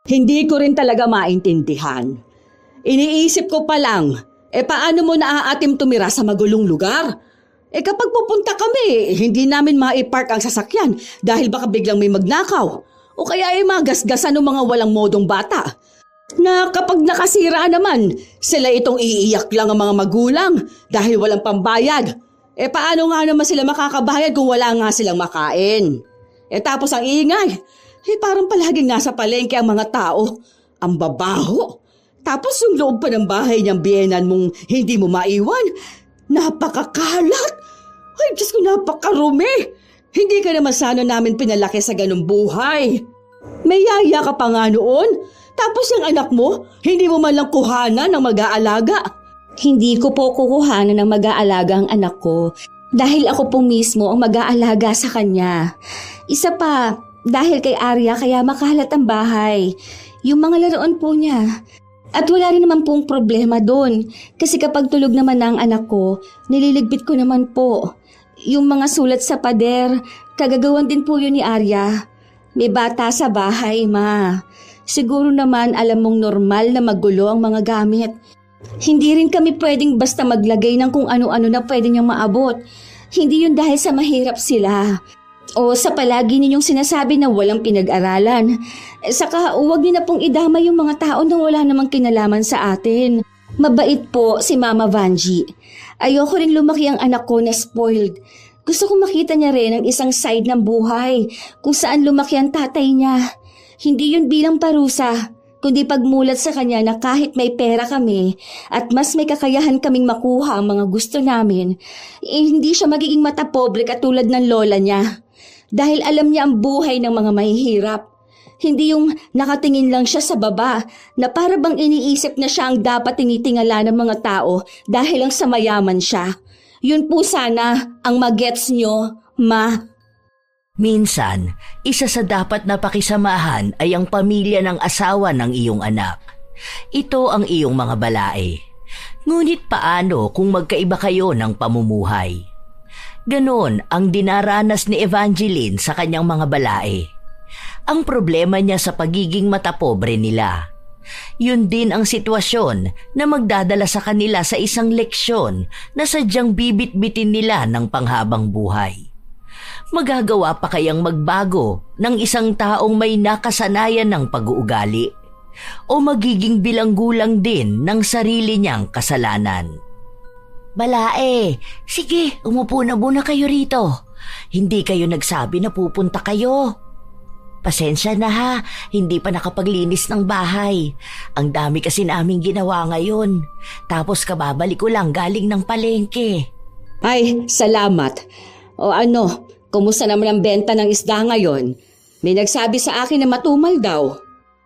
Hindi ko rin talaga maintindihan. Iniisip ko pa lang, paano mo naaatim tumira sa magulong lugar? Kapag pupunta kami, hindi namin maipark ang sasakyan dahil baka biglang may magnakaw. O kaya magasgasan ng mga walang modong bata. Na kapag nakasira naman, sila itong iiyak lang ang mga magulang dahil walang pambayad. Paano nga naman sila makakabayad kung wala nga silang makain? Tapos ang ingay, parang palaging nasa palengke ang mga tao. Ang babaho. Tapos yung loob pa ng bahay niyang biyenan mong hindi mo maiwan. Napakakalat. Ay, Diyos ko, napakarumi. Hindi ka naman sana namin pinalaki sa ganung buhay. May yaya ka pa nga noon. Tapos yung anak mo, hindi mo man lang kuhanan ng mag-aalaga. Hindi ko po kukuhanan ng mag-aalaga ang anak ko dahil ako po mismo ang mag-aalaga sa kanya. Isa pa, dahil kay Arya kaya makalat ang bahay. Yung mga laruan po niya. At wala rin naman pong problema doon kasi kapag tulog naman na ang anak ko, nililigpit ko naman po. Yung mga sulat sa pader, kagagawan din po yun ni Arya. May bata sa bahay, ma. Siguro naman alam mong normal na magulo ang mga gamit. Hindi rin kami pwedeng basta maglagay ng kung ano-ano na pwede niyang maabot. Hindi yun dahil sa mahirap sila. O sa palagi ninyong sinasabi na walang pinag-aralan. Saka huwag niyo na pong idama yung mga tao na wala namang kinalaman sa atin. Mabait po si Mama Vanji. Ayoko rin lumaki ang anak ko na spoiled. Gusto kong makita niya rin ang isang side ng buhay kung saan lumaki ang tatay niya. Hindi yun bilang parusa, kundi pagmulat sa kanya na kahit may pera kami at mas may kakayahan kaming makuha ang mga gusto namin, hindi siya magiging matapobre katulad ng lola niya. Dahil alam niya ang buhay ng mga mahihirap. Hindi yung nakatingin lang siya sa baba na para bang iniisip na siya ang dapat tinitingala ng mga tao dahil lang sa mayaman siya. Yun po sana ang magets nyo, ma. Minsan, isa sa dapat na pakisamahan ay ang pamilya ng asawa ng iyong anak. Ito ang iyong mga balae. Ngunit paano kung magkaiba kayo ng pamumuhay? Ganon ang dinaranas ni Evangeline sa kanyang mga balae. Ang problema niya sa pagiging matapobre nila. Yun din ang sitwasyon na magdadala sa kanila sa isang leksyon na sadyang bibit-bitin nila ng panghabang buhay. Magagawa pa kayang magbago ng isang taong may nakasanayan ng pag-uugali o magiging bilanggulang din ng sarili niyang kasalanan? Balae, sige, umupo na muna kayo rito. Hindi kayo nagsabi na pupunta kayo. Pasensya na ha, hindi pa nakapaglinis ng bahay. Ang dami kasi naming ginawa ngayon. Tapos kababalik ko lang galing ng palengke. Ay, salamat. O ano, kumusta naman ang benta ng isda ngayon? May nagsabi sa akin na matumal daw.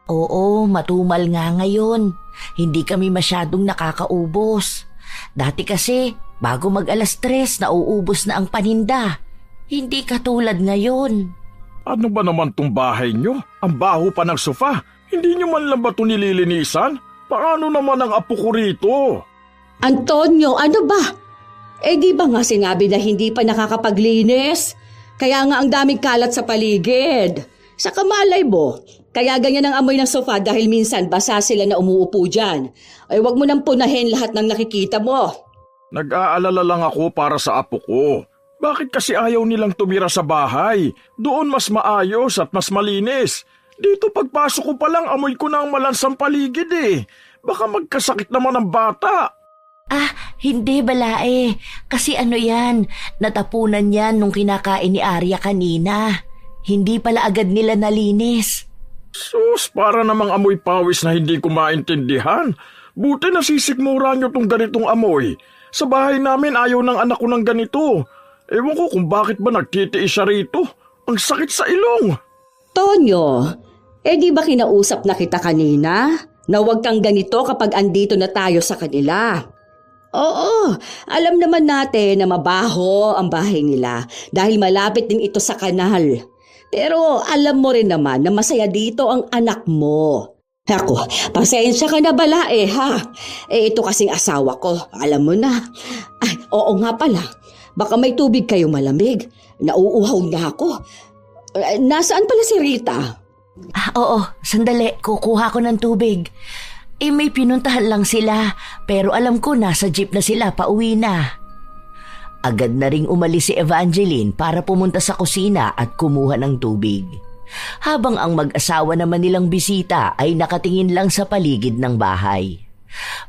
Oo, matumal nga ngayon. Hindi kami masyadong nakakaubos. Dati kasi, bago mag-alas 3, nauubos na ang paninda. Hindi katulad ngayon. Ano ba naman tong bahay nyo? Ang baho pa ng sofa. Hindi nyo man lang ba ito nililinisan? Paano naman ang apo ko rito? Antonio, ano ba? Di ba nga sinabi na hindi pa nakakapaglinis? Kaya nga ang daming kalat sa paligid. Sa kamalay mo, kaya ganyan ang amoy ng sofa dahil minsan basa sila na umuupo dyan. Wag mo nang punahin lahat ng nakikita mo. Nag-aalala lang ako para sa apo ko. Bakit kasi ayaw nilang tumira sa bahay? Doon mas maayos at mas malinis. Dito pagpasok ko pa lang amoy ko na ang malansang paligid eh. Baka magkasakit naman ang bata. Hindi balae. Kasi ano yan, natapunan yan nung kinakain ni Arya kanina. Hindi pala agad nila nalinis. Sus, para namang amoy pawis na hindi ko maintindihan. Buti nasisikmura nyo tong ganitong amoy. Sa bahay namin ayaw ng anak ko ng ganito. Ewan ko kung bakit ba nagtitiis siya rito. Ang sakit sa ilong. Tonyo, di ba kinausap na kita kanina? Na huwag kang ganito kapag andito na tayo sa kanila. Oo, alam naman natin na mabaho ang bahay nila dahil malapit din ito sa kanal. Pero alam mo rin naman na masaya dito ang anak mo. Ako, pasensya ka na balae ha. Ito kasing asawa ko, alam mo na. Ay, oo nga pala. Baka may tubig kayo malamig. Nauuhaw na ako. Nasaan pala si Rita? Oo, sandali, kukuha ko ng tubig. May pinuntahan lang sila, pero alam ko nasa jeep na sila, pauwi na. Agad na ring umalis si Evangeline para pumunta sa kusina at kumuha ng tubig. Habang ang mag-asawa naman nilang bisita ay nakatingin lang sa paligid ng bahay.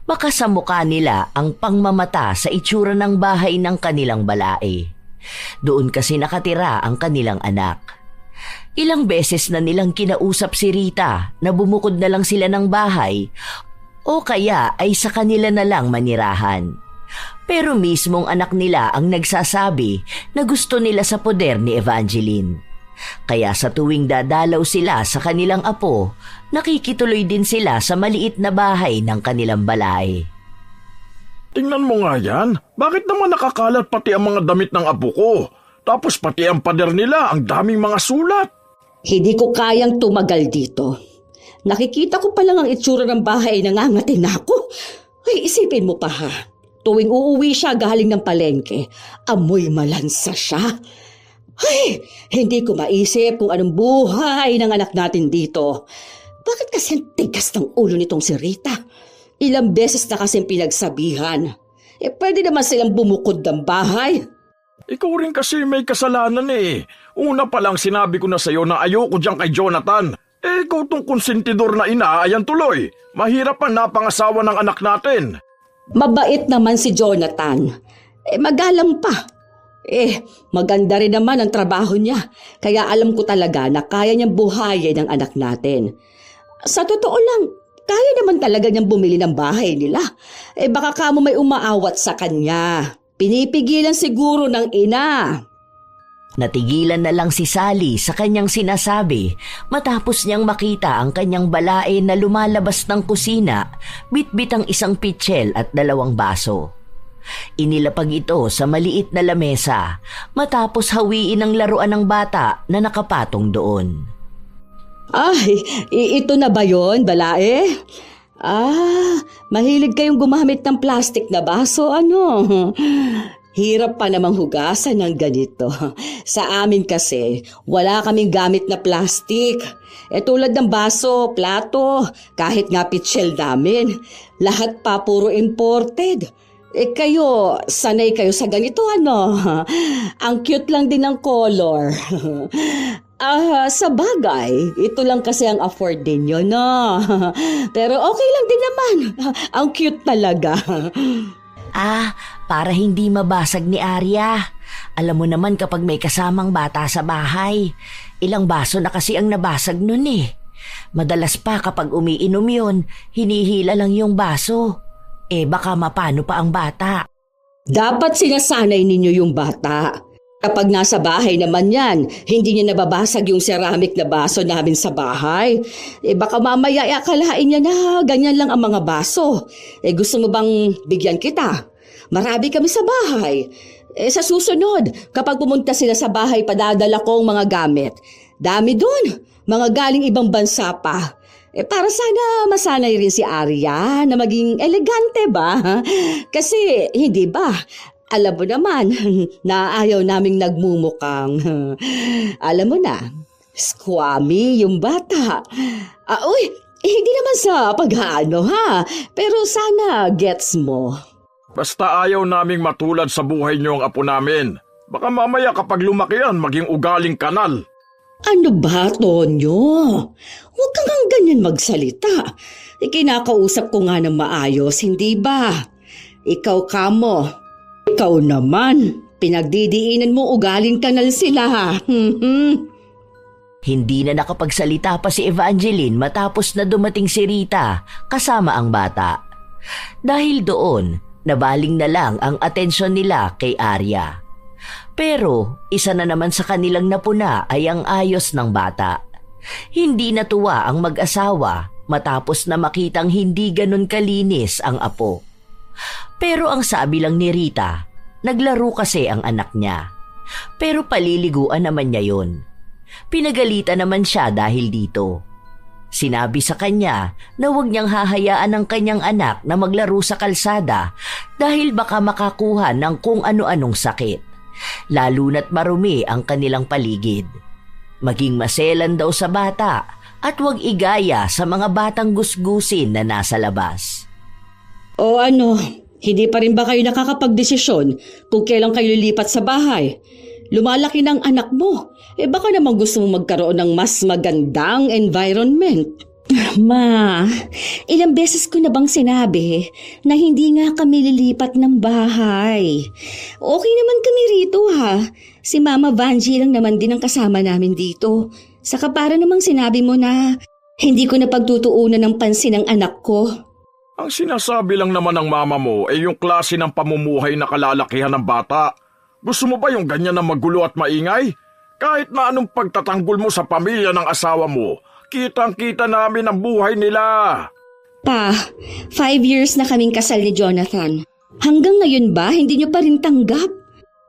Baka sa mukha nila ang pangmamata sa itsura ng bahay ng kanilang balae. Doon kasi nakatira ang kanilang anak. Ilang beses na nilang kinausap si Rita na bumukod na lang sila ng bahay o kaya ay sa kanila na lang manirahan. Pero mismong anak nila ang nagsasabi na gusto nila sa poder ni Evangeline. Kaya sa tuwing dadalaw sila sa kanilang apo, nakikituloy din sila sa maliit na bahay ng kanilang balay. Tingnan mo nga yan. Bakit naman nakakalat pati ang mga damit ng apo ko? Tapos pati ang pader nila, ang daming mga sulat. Hindi ko kayang tumagal dito. Nakikita ko pa lang ang itsura ng bahay, nangangatin na ako. Ay, isipin mo pa ha. Tuwing uuwi siya galing ng palengke, amoy malansa siya. Ay, hindi ko maisip kung anong buhay ng anak natin dito. Bakit kasi ang tigas ng ulo nitong si Rita? Ilang beses na kasing pinagsabihan. Pwede naman silang bumukod ng bahay. Ikaw rin kasi may kasalanan eh. Una pa lang sinabi ko na sa'yo na ayoko dyan kay Jonathan. Ikaw tong konsentidor na ina, ayan tuloy. Mahirap ang napangasawa ng anak natin. Mabait naman si Jonathan. Magalang pa. Maganda rin naman ang trabaho niya. Kaya alam ko talaga na kaya niyang buhayin ang anak natin. Sa totoo lang, kaya naman talaga niyang bumili ng bahay nila. Baka kamo may umaawat sa kanya. Pinipigilan siguro ng ina. Natigilan na lang si Sally sa kanyang sinasabi matapos niyang makita ang kanyang balae na lumalabas ng kusina, bitbit ang isang pitsil at 2 baso. Inilapag ito sa maliit na lamesa matapos hawiin ang laruan ng bata na nakapatong doon. Ay, ito na ba yon, balae? Mahilig kayong gumamit ng plastic na baso, ano? Hirap pa namang hugasan ng ganito. Sa amin kasi, wala kaming gamit na plastic. Tulad ng baso, plato, kahit nga pitsil namin, lahat pa puro imported. Kayo, sanay kayo sa ganito, ano? Ang cute lang din ng color. Sa bagay, ito lang kasi ang afford ninyo, no? Pero okay lang din naman. Ang cute talaga. Para hindi mabasag ni Arya. Alam mo naman kapag may kasamang bata sa bahay, ilang baso na kasi ang nabasag nun eh. Madalas pa kapag umiinom yun, hinihila lang yung baso. Baka mapano pa ang bata. Dapat sinasanay ninyo yung bata. Kapag nasa bahay naman yan, hindi niya nababasag yung ceramic na baso namin sa bahay. Baka mamaya akalain niya na ganyan lang ang mga baso. Gusto mo bang bigyan kita? Marami kami sa bahay. Sa susunod, kapag pumunta sila sa bahay, padadala ko ang mga gamit. Dami dun, mga galing ibang bansa pa. Para sana masanay rin si Arya na maging elegante ba? Kasi hindi ba? Alam mo naman na ayaw naming nagmumukhang, alam mo na, squammy yung bata. Hindi naman sa pag-aano ha, pero sana gets mo. Basta ayaw naming matulad sa buhay niyo ang apo namin. Baka mamaya kapag lumaki yan, maging ugaling kanal. Ano ba, Tonyo? Huwag kang ganyan magsalita. Kinakausap ko nga ng maayos, hindi ba? Ikaw kamo. Ikaw naman, pinagdidiinan mo ugaling kanal sila. Hindi na nakapagsalita pa si Evangeline matapos na dumating si Rita kasama ang bata. Dahil doon, nabaling na lang ang atensyon nila kay Arya. Pero isa na naman sa kanilang napuna ay ang ayos ng bata. Hindi natuwa ang mag-asawa matapos na makitang hindi ganun kalinis ang apo. Pero ang sabi lang ni Rita, naglaro kasi ang anak niya. Pero paliliguan naman niya yun. Pinagalitan naman siya dahil dito. Sinabi sa kanya na huwag niyang hahayaan ang kanyang anak na maglaro sa kalsada dahil baka makakuha ng kung ano-anong sakit. Lalo na't marumi ang kanilang paligid. Maging maselan daw sa bata at huwag igaya sa mga batang gusgusin na nasa labas. O ano, hindi pa rin ba kayo nakakapagdesisyon kung kailan kayo lilipat sa bahay? Lumalaki ng anak mo. Baka naman gusto mong magkaroon ng mas magandang environment. Ma, ilang beses ko na bang sinabi na hindi nga kami lilipat ng bahay? Okay naman kami rito ha. Si Mama Vanji lang naman din ang kasama namin dito. Saka para namang sinabi mo na hindi ko na pagtutuunan ng pansin ang anak ko. Ang sinasabi lang naman ng mama mo ay yung klase ng pamumuhay na kalalakihan ng bata. Gusto mo ba yung ganyan na magulo at maingay? Kahit na anong pagtatanggol mo sa pamilya ng asawa mo, kitang-kita namin ang buhay nila. Pa, 5 years na kaming kasal ni Jonathan. Hanggang ngayon ba hindi niyo pa rin tanggap?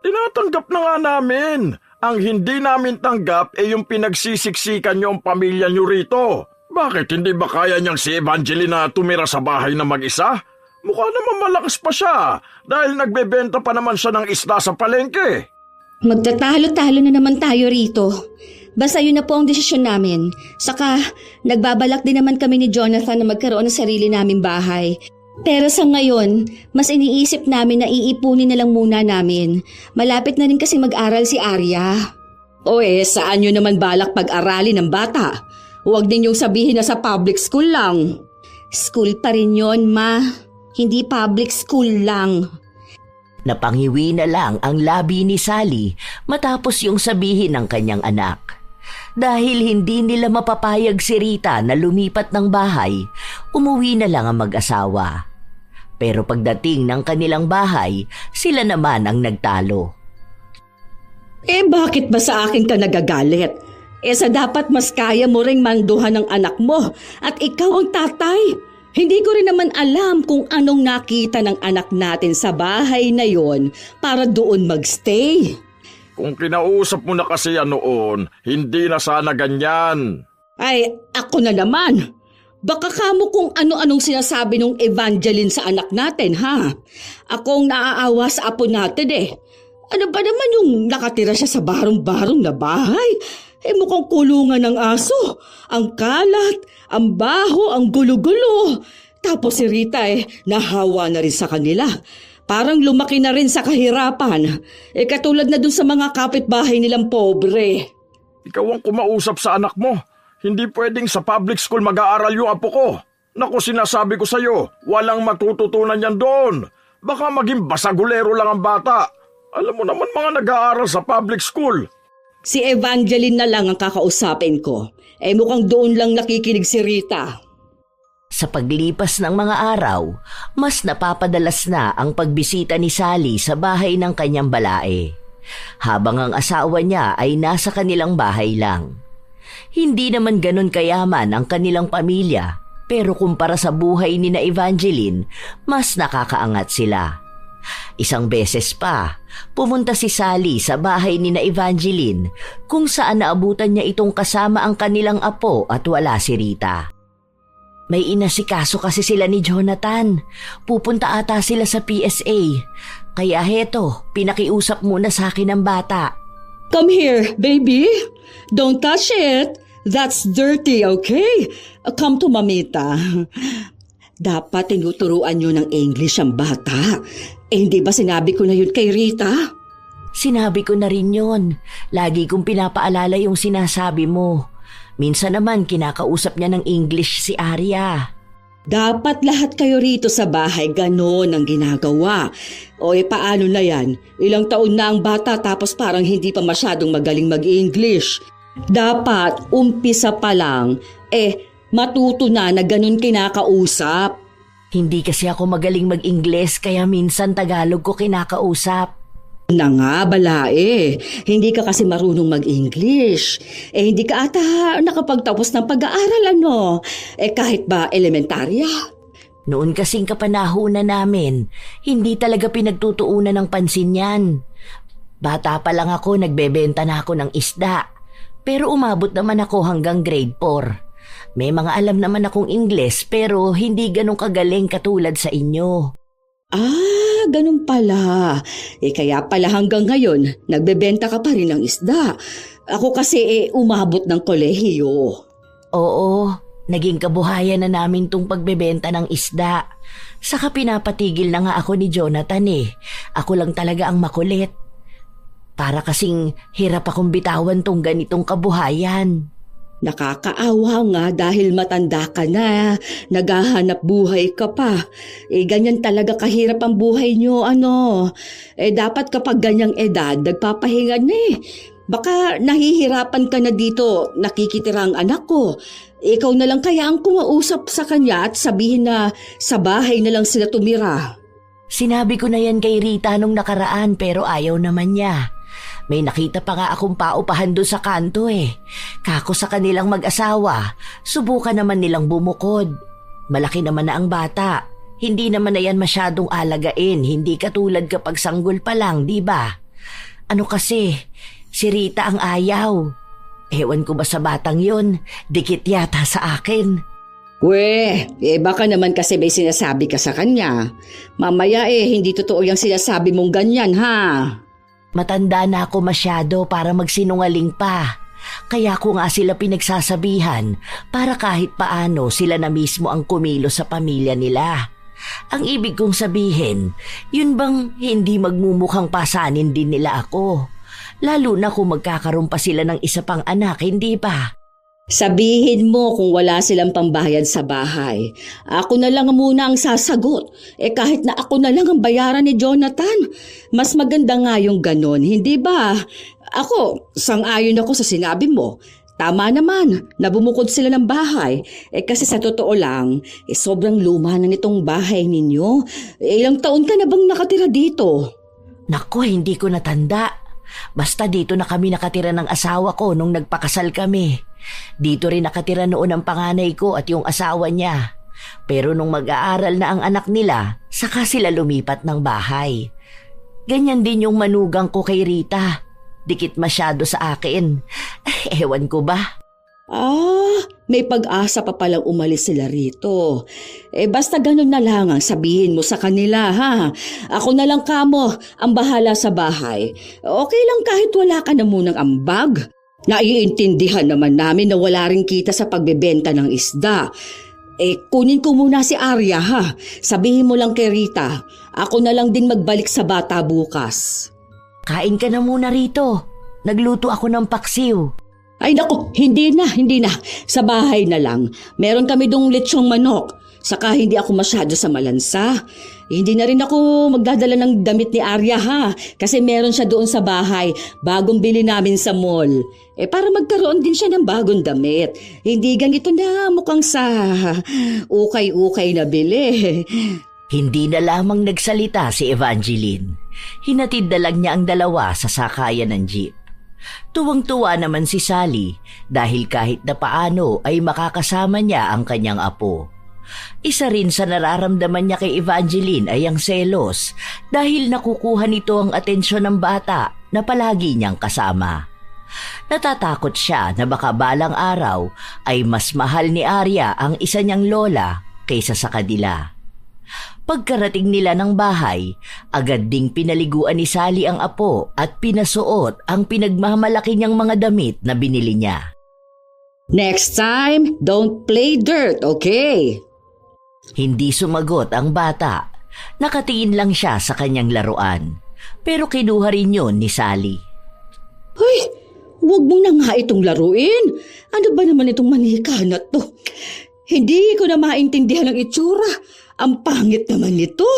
Tinatanggap na nga namin. Ang hindi namin tanggap ay yung pinagsisiksikan niyo ang pamilya niyo rito. Bakit hindi ba kaya niyang si Evangelina tumira sa bahay na mag-isa? Mukha naman malakas pa siya dahil nagbebenta pa naman siya ng isda sa palengke. Magtatalo-talo na naman tayo rito. Basta yun na po ang desisyon namin. Saka, nagbabalak din naman kami ni Jonathan na magkaroon ng sarili naming bahay. Pero sa ngayon, mas iniisip namin na iipunin na lang muna namin. Malapit na rin kasi mag-aral si Arya. O saan nyo naman balak pag-aralin ng bata? Huwag ninyong sabihin na sa public school lang. School pa rin yun, Ma. Hindi public school lang. Napangiwi na lang ang labi ni Sally matapos yung sabihin ng kanyang anak. Dahil hindi nila mapapayag si Rita na lumipat ng bahay, umuwi na lang ang mag-asawa. Pero pagdating ng kanilang bahay, sila naman ang nagtalo. Bakit ba sa akin ka nagagalit? Sa dapat mas kaya mo ring manduhan ng anak mo at ikaw ang tatay. Hindi ko rin naman alam kung anong nakita ng anak natin sa bahay na yon para doon magstay. Kung kinausap mo na kasi yan noon, hindi na sana ganyan. Ay, ako na naman. Baka kamo kung ano-anong sinasabi nung Evangeline sa anak natin, ha? Akong naaawa sa apo natin Ano ba naman yung nakatira siya sa barong-barong na bahay? Mukhang kulungan ng aso. Ang kalat, ang baho, ang gulo-gulo. Tapos si Rita nahawa na rin sa kanila. Parang lumaki na rin sa kahirapan. Katulad na dun sa mga kapitbahay nilang pobre. Ikaw ang kumausap sa anak mo. Hindi pwedeng sa public school mag-aaral yung apo ko. Naku, sinasabi ko sa'yo, walang matututunan yan doon. Baka maging basagulero lang ang bata. Alam mo naman mga nag-aaral sa public school. Si Evangeline na lang ang kakausapin ko. Mukhang doon lang nakikinig si Rita. Sa paglipas ng mga araw, mas napapadalas na ang pagbisita ni Sally sa bahay ng kanyang balae. Habang ang asawa niya ay nasa kanilang bahay lang. Hindi naman ganun kayaman ang kanilang pamilya, pero kumpara sa buhay ni na Evangeline, mas nakakaangat sila. Isang beses pa, pumunta si Sally sa bahay ni na Evangeline kung saan naabutan niya itong kasama ang kanilang apo at wala si Rita. May inasikaso kasi sila ni Jonathan. Pupunta ata sila sa PSA. Kaya heto, pinakiusap muna sa akin ng bata. Come here, baby. Don't touch it. That's dirty, okay? Come to mamita. Dapat tinuturuan nyo ng English ang bata. Hindi ba sinabi ko na yun kay Rita? Sinabi ko na rin yun. Lagi kong pinapaalala yung sinasabi mo. Minsan naman kinakausap niya ng English si Arya. Dapat lahat kayo rito sa bahay ganon ang ginagawa. Paano na yan? Ilang taon na ang bata tapos parang hindi pa masyadong magaling mag-English. Dapat umpisa pa lang, matuto na ganon kinakausap. Hindi kasi ako magaling mag-Ingles kaya minsan Tagalog ko kinakausap. Na nga, balae. Hindi ka kasi marunong mag-English. Hindi ka ata nakapagtapos ng pag-aaral, ano? Kahit ba elementarya? Noon kasing kapanahunan namin, hindi talaga pinagtutuunan ng pansin yan. Bata pa lang ako, nagbebenta na ako ng isda. Pero umabot naman ako hanggang grade 4. May mga alam naman akong Ingles pero hindi ganun kagaling katulad sa inyo. Ganun pala. Kaya pala hanggang ngayon, nagbebenta ka pa rin ng isda. Ako kasi umabot ng kolehiyo. Oo, naging kabuhayan na namin tong pagbebenta ng isda. Saka pinapatigil na nga ako ni Jonathan eh. Ako lang talaga ang makulit. Para kasing hirap akong bitawan tong ganitong kabuhayan. Nakakaawa nga dahil matanda ka na, naghahanap buhay ka pa. Ganyan talaga kahirap ang buhay nyo, dapat kapag ganyang edad, nagpapahinga na eh. Baka nahihirapan ka na dito, nakikitira ang anak ko. Ikaw na lang kaya ang kumausap sa kanya at sabihin na sa bahay na lang sila tumira. Sinabi ko na yan kay Rita nung nakaraan pero ayaw naman niya. May nakita pa nga akong paupahan doon sa kanto eh. Kako sa kanilang mag-asawa, subukan naman nilang bumukod. Malaki naman na ang bata. Hindi naman na yan masyadong alagain, hindi katulad kapag sanggol pa lang, di ba? Ano kasi, si Rita ang ayaw. Ewan ko ba sa batang yun, dikit yata sa akin. Baka naman kasi may sinasabi ka sa kanya. Mamaya hindi totoo yung sinasabi mong ganyan, ha? Matanda na ako masyado para magsinungaling pa. Kaya ko nga sila pinagsasabihan para kahit paano sila na mismo ang kumilos sa pamilya nila. Ang ibig kong sabihin, yun bang hindi magmumukhang pasanin din nila ako? Lalo na kung magkakaroon pa sila ng isa pang anak, hindi ba? Sabihin mo kung wala silang pambayad sa bahay. Ako na lang muna ang sasagot. Kahit na ako na lang ang bayaran ni Jonathan. Mas maganda nga yung ganon, hindi ba? Ako, sang-ayon ako sa sinabi mo. Tama naman na bumukod sila ng bahay. Kasi sa totoo lang, sobrang luma na nitong bahay ninyo. Ilang taon ka na bang nakatira dito? Naku, hindi ko natanda. Basta dito na kami nakatira ng asawa ko nung nagpakasal kami. Dito rin nakatira noon ang panganay ko at yung asawa niya. Pero nung mag-aaral na ang anak nila, saka sila lumipat ng bahay. Ganyan din yung manugang ko kay Rita. Dikit masyado sa akin. Ewan ko ba? May pag-asa pa palang umalis sila rito. Basta ganun na lang ang sabihin mo sa kanila, ha? Ako na lang kamo ang bahala sa bahay. Okay lang kahit wala ka na munang ambag. Naiintindihan naman namin na wala rin kita sa pagbebenta ng isda. Kunin ko muna si Arya, ha? Sabihin mo lang kay Rita, ako na lang din magbalik sa bata bukas. Kain ka na muna rito. Nagluto ako ng paksiw. Ay naku, hindi na. Sa bahay na lang. Meron kami dong lechong manok. Saka hindi ako masyado sa malansa. Hindi na rin ako magdadala ng damit ni Arya, ha? Kasi meron siya doon sa bahay. Bagong bili namin sa mall. Para magkaroon din siya ng bagong damit. Hindi ganito na mukhang sa ukay-ukay na bili. Hindi na lamang nagsalita si Evangeline. Hinatid na lang niya ang dalawa sa sakayan ng jeep. Tuwang-tuwa naman si Sally dahil kahit na paano ay makakasama niya ang kanyang apo. Isa rin sa nararamdaman niya kay Evangeline ay ang selos dahil nakukuha nito ang atensyon ng bata na palagi niyang kasama. Natatakot siya na baka balang araw ay mas mahal ni Arya ang isa niyang lola kaysa sa kanila. Pagkarating nila ng bahay, agad ding pinaliguan ni Sally ang apo at pinasuot ang pinagmamalaki niyang mga damit na binili niya. Next time, don't play dirt, okay? Hindi sumagot ang bata. Nakatingin lang siya sa kanyang laruan. Pero kinuha rin yun ni Sally. Hoy, huwag mo na nga itong laruin. Ano ba naman itong manika na to? Hindi ko na maintindihan ang itsura. Ang pangit naman nito.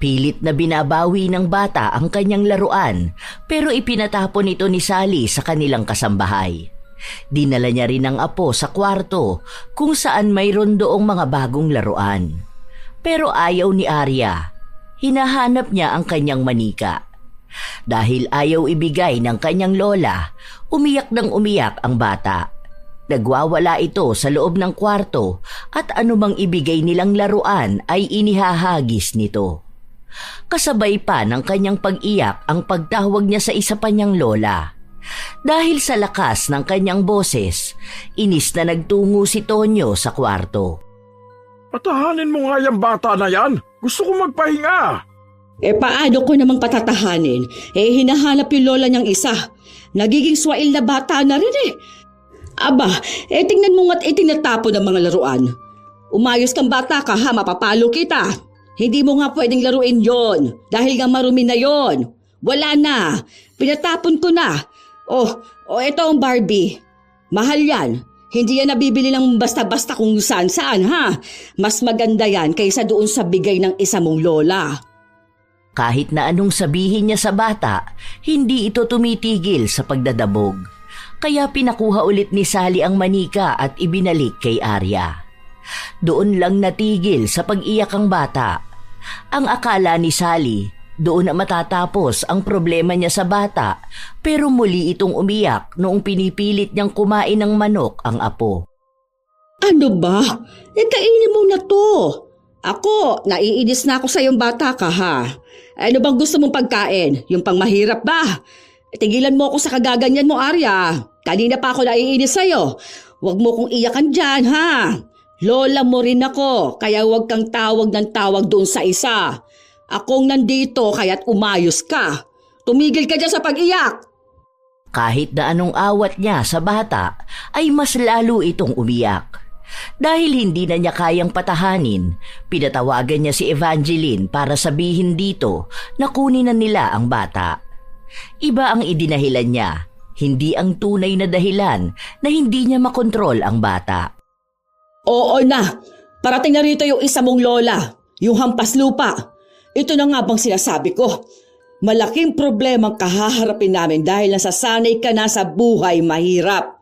Pilit na binabawi ng bata ang kanyang laruan pero ipinatapon ito ni Sally sa kanilang kasambahay. Dinala niya rin ang apo sa kwarto kung saan mayroon doong mga bagong laruan. Pero ayaw ni Arya. Hinahanap niya ang kanyang manika. Dahil ayaw ibigay ng kanyang lola, umiyak ng umiyak ang bata. Nagwawala ito sa loob ng kwarto at anumang ibigay nilang laruan ay inihahagis nito. Kasabay pa ng kanyang pag-iyak ang pagtawag niya sa isa pa niyang lola. Dahil sa lakas ng kanyang boses, inis na nagtungo si Tonyo sa kwarto. Patahanin mo nga yung bata na yan. Gusto ko magpahinga. Paano ko namang patatahanin? Hinahanap yung lola niyang isa. Nagiging swail na bata na rin eh. Aba, tingnan mo nga't itinatapon ng mga laruan. Umayos kang bata ka ha, mapapalo kita. Hindi mo nga pwedeng laruin yon dahil nga marumi na yon. Wala na, pinatapon ko na. Ito ang Barbie. Mahal yan. Hindi yan nabibili ng basta-basta kung saan-saan ha. Mas maganda yan kaysa doon sa bigay ng isa mong lola. Kahit na anong sabihin niya sa bata, hindi ito tumitigil sa pagdadabog. Kaya pinakuha ulit ni Sally ang manika at ibinalik kay Arya. Doon lang natigil sa pag-iyak ang bata. Ang akala ni Sally, doon na matatapos ang problema niya sa bata, pero muli itong umiyak noong pinipilit niyang kumain ng manok ang apo. Ano ba? Kainin mo na to. Ako, naiinis na ako sa iyong bata ka ha. Ano bang gusto mong pagkain? Yung pang mahirap ba? Tigilan mo ako sa kagaganyan mo, Arya. Kanina pa ako naiinis sa'yo. Huwag mo kong iyakan dyan, ha? Lola mo rin ako, kaya huwag kang tawag ng tawag doon sa isa. Akong nandito kaya't umayos ka. Tumigil ka dyan sa pag-iyak. Kahit na anong awat niya sa bata, ay mas lalo itong umiyak. Dahil hindi na niya kayang patahanin, pinatawagan niya si Evangeline para sabihin dito na kunin na nila ang bata. Iba ang idinahilan niya, hindi ang tunay na dahilan na hindi niya makontrol ang bata. Oo na, parating na rito yung isa mong lola, yung hampas lupa. Ito na nga bang sinasabi ko? Malaking problemang kahaharapin namin dahil nasasanay ka na sa buhay mahirap.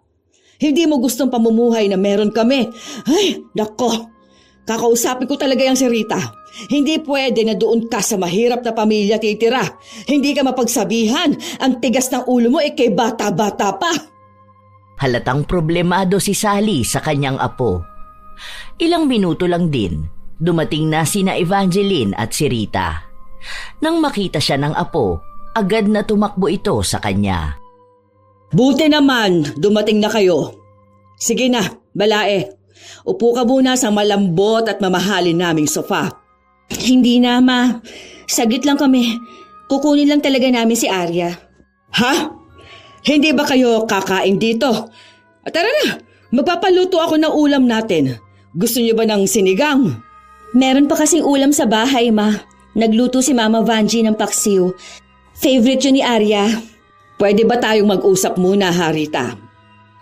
Hindi mo gustong pamumuhay na meron kami. Ay, nako. Kakausapin ko talaga yung si Rita. Hindi pwede na doon ka sa mahirap na pamilya titira. Hindi ka mapagsabihan. Ang tigas ng ulo mo kay bata-bata pa. Halatang problemado si Sally sa kanyang apo. Ilang minuto lang din, dumating na sina Evangeline at si Rita. Nang makita siya ng apo, agad na tumakbo ito sa kanya. Buti naman, dumating na kayo. Sige na, Balae. Upo ka muna sa malambot at mamahalin naming sofa. Hindi na, Ma. Saglit lang kami. Kukunin lang talaga namin si Arya. Ha? Hindi ba kayo kakain dito? Tara na, magpapaluto ako ng ulam natin. Gusto niyo ba ng sinigang? Meron pa kasing ulam sa bahay, Ma. Nagluto si Mama Vanji ng paksiw. Favorite yun ni Arya. Pwede ba tayong mag-usap muna, Rita?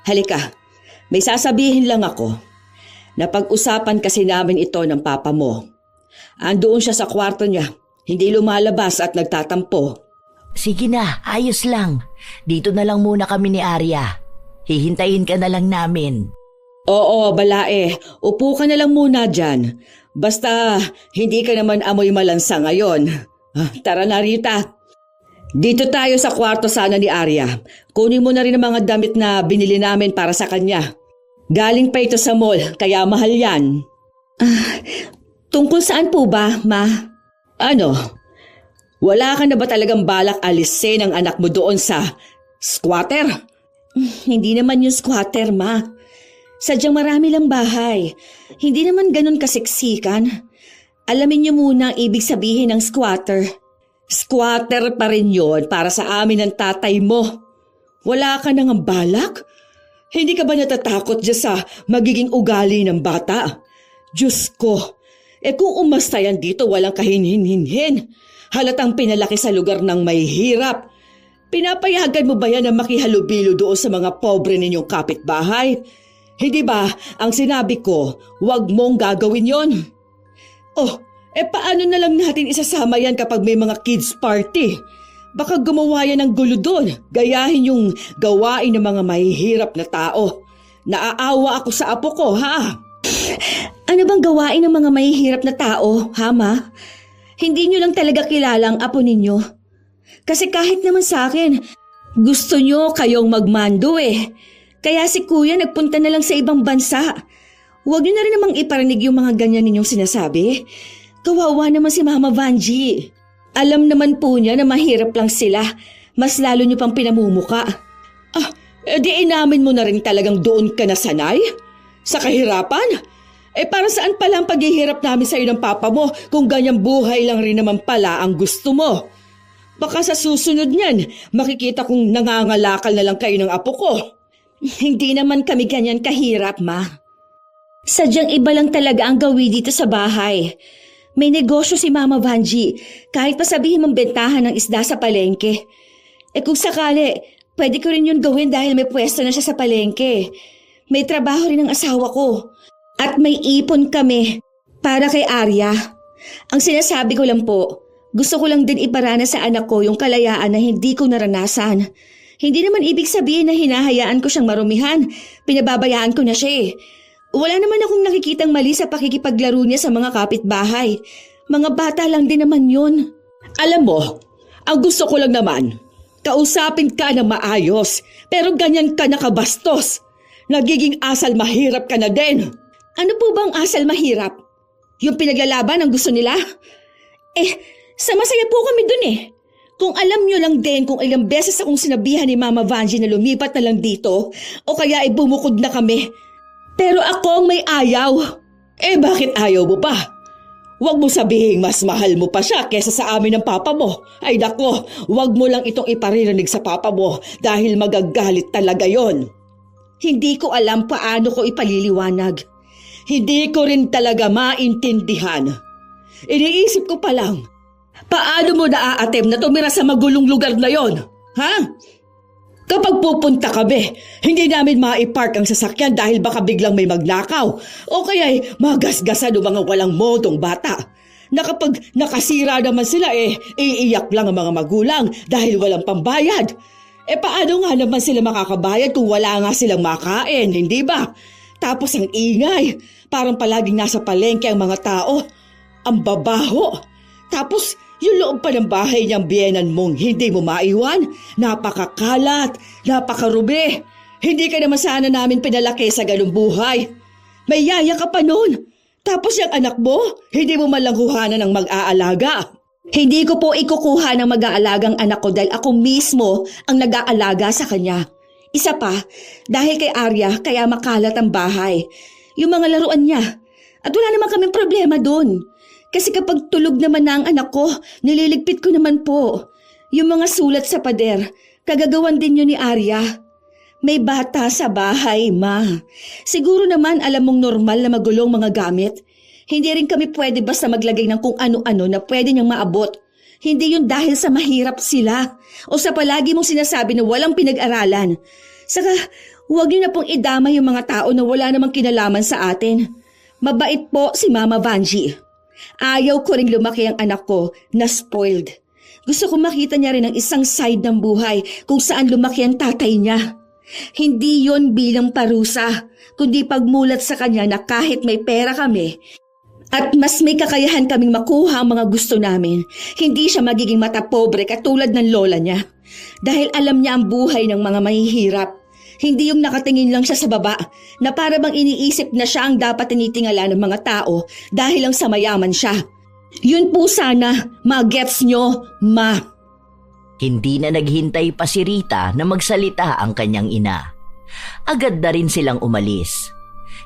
Halika, may sasabihin lang ako. Napag-usapan kasi namin ito ng papa mo. Andoon siya sa kwarto niya, hindi lumalabas at nagtatampo. Sige na, ayos lang. Dito na lang muna kami ni Arya. Hihintayin ka na lang namin. Oo, Balae, upo ka na lang muna dyan. Basta hindi ka naman amoy malansa ngayon. Tara na, Rita. Dito tayo sa kwarto sana ni Arya. Kunin mo na rin ang mga damit na binili namin para sa kanya. Galing pa ito sa mall, kaya mahal yan. Tungkol saan po ba, Ma? Ano? Wala ka na ba talagang balak alisin ang anak mo doon sa squatter? Hindi naman yung squatter, Ma. Sadyang marami lang bahay. Hindi naman ganun kasiksikan. Alamin niyo muna ang ibig sabihin ng squatter. Squatter pa rin yun para sa amin ng tatay mo. Wala ka nang balak? Hindi ka ba natatakot dyan sa magiging ugali ng bata? Diyos ko, kung umasta yan dito walang kahinhin-hinhin. Halatang pinalaki sa lugar ng may hirap. Pinapayagan mo ba yan na makihalubilo doon sa mga pobre ninyong kapitbahay? Hindi ba ang sinabi ko, huwag mong gagawin yon? Paano na lang natin isasama yan kapag may mga kids party? Baka gumawa yan ng gulo doon, gayahin yung gawain ng mga mahihirap na tao. Naaawa ako sa apo ko, ha? Ano bang gawain ng mga mahihirap na tao, ha, Ma? Hindi nyo lang talaga kilala ang apo ninyo. Kasi kahit naman sa akin, gusto nyo kayong magmando Kaya si Kuya nagpunta na lang sa ibang bansa. Huwag nyo na rin namang iparinig yung mga ganyan ninyong sinasabi. Kawawa naman si Mama Vanji. Alam naman po niya na mahirap lang sila. Mas lalo niyo pang pinamumuka. Di inamin mo na rin talagang doon ka nasanay? Sa kahirapan? Para saan pala ang paghihirap namin sa iyo ng papa mo kung ganyang buhay lang rin naman pala ang gusto mo? Baka sa susunod niyan, makikita kong nangangalakal na lang kayo ng apo ko. Hindi naman kami ganyan kahirap, Ma. Sadyang iba lang talaga ang gawi dito sa bahay. May negosyo si Mama Vanji, kahit pa sabihin mong bentahan ng isda sa palengke. Kung sakali, pwede ko rin yun gawin dahil may pwesto na siya sa palengke. May trabaho rin ang asawa ko. At may ipon kami para kay Arya. Ang sinasabi ko lang po, gusto ko lang din iparana sa anak ko yung kalayaan na hindi ko naranasan. Hindi naman ibig sabihin na hinahayaan ko siyang marumihan. Pinababayaan ko na siya eh. Wala naman akong nakikitang mali sa pakikipaglaro niya sa mga kapitbahay. Mga bata lang din naman yun. Alam mo, ang gusto ko lang naman, kausapin ka na maayos, pero ganyan ka nakabastos. Nagiging asal mahirap ka na din. Ano po bang asal mahirap? Yung pinaglalaban ang gusto nila? Sa masaya po kami dun eh. Kung alam nyo lang din kung ilang beses akong sinabihan ni Mama Vanji na lumipat na lang dito o kaya ay bumukod na kami. Pero ako ang may ayaw. Bakit ayaw mo pa? Huwag mo sabihin mas mahal mo pa siya kesa sa amin ng papa mo. Ay nako, huwag mo lang itong iparirinig sa papa mo dahil magagalit talaga yon. Hindi ko alam paano ko ipaliliwanag. Hindi ko rin talaga maintindihan. Iniisip ko pa lang, paano mo naaatem na tumira sa magulong lugar na yon? Ha? Kapag pupunta kami, hindi namin maipark ang sasakyan dahil baka biglang may magnakaw o kaya'y magasgasan ng mga walang modong bata. Na kapag nakasira naman sila iiyak lang ang mga magulang dahil walang pambayad. Paano nga naman sila makakabayad kung wala nga silang makain, hindi ba? Tapos ang ingay, parang palaging nasa palengke ang mga tao. Ang babaho. Tapos yung loob pa ng bahay niyang biyenan mong hindi mo maiwan, napakakalat, napakarumi. Hindi ka naman sana namin pinalaki sa ganung buhay. May yaya ka pa noon. Tapos yung anak mo, hindi mo man lang kuhanan ng mag-aalaga. Hindi ko po ikukuha ng mag-aalagang anak ko dahil ako mismo ang nag-aalaga sa kanya. Isa pa, dahil kay Arya kaya makalat ang bahay. Yung mga laruan niya. At wala naman kaming problema doon. Kasi kapag tulog naman na ang anak ko, nililigpit ko naman po. Yung mga sulat sa pader, kagagawan din yun ni Arya. May bata sa bahay, Ma. Siguro naman alam mong normal na magulong mga gamit. Hindi rin kami pwede basta maglagay ng kung ano-ano na pwede niyang maabot. Hindi yun dahil sa mahirap sila o sa palagi mong sinasabi na walang pinag-aralan. Saka, huwag niyo na pong idama yung mga tao na wala namang kinalaman sa atin. Mabait po si Mama Vanji. Ayaw ko ring lumaki ang anak ko na spoiled. Gusto ko makita niya rin ang isang side ng buhay kung saan lumaki ang tatay niya. Hindi yon bilang parusa, kundi pagmulat sa kanya na kahit may pera kami at mas may kakayahan kaming makuha ang mga gusto namin, hindi siya magiging matapobre katulad ng lola niya. Dahil alam niya ang buhay ng mga mahihirap. Hindi yung nakatingin lang siya sa baba na para bang iniisip na siya ang dapat tinitingala ng mga tao dahil lang sa mayaman siya. Yun po sana, ma-gets nyo, Ma. Hindi na naghintay pa si Rita na magsalita ang kanyang ina. Agad na rin silang umalis.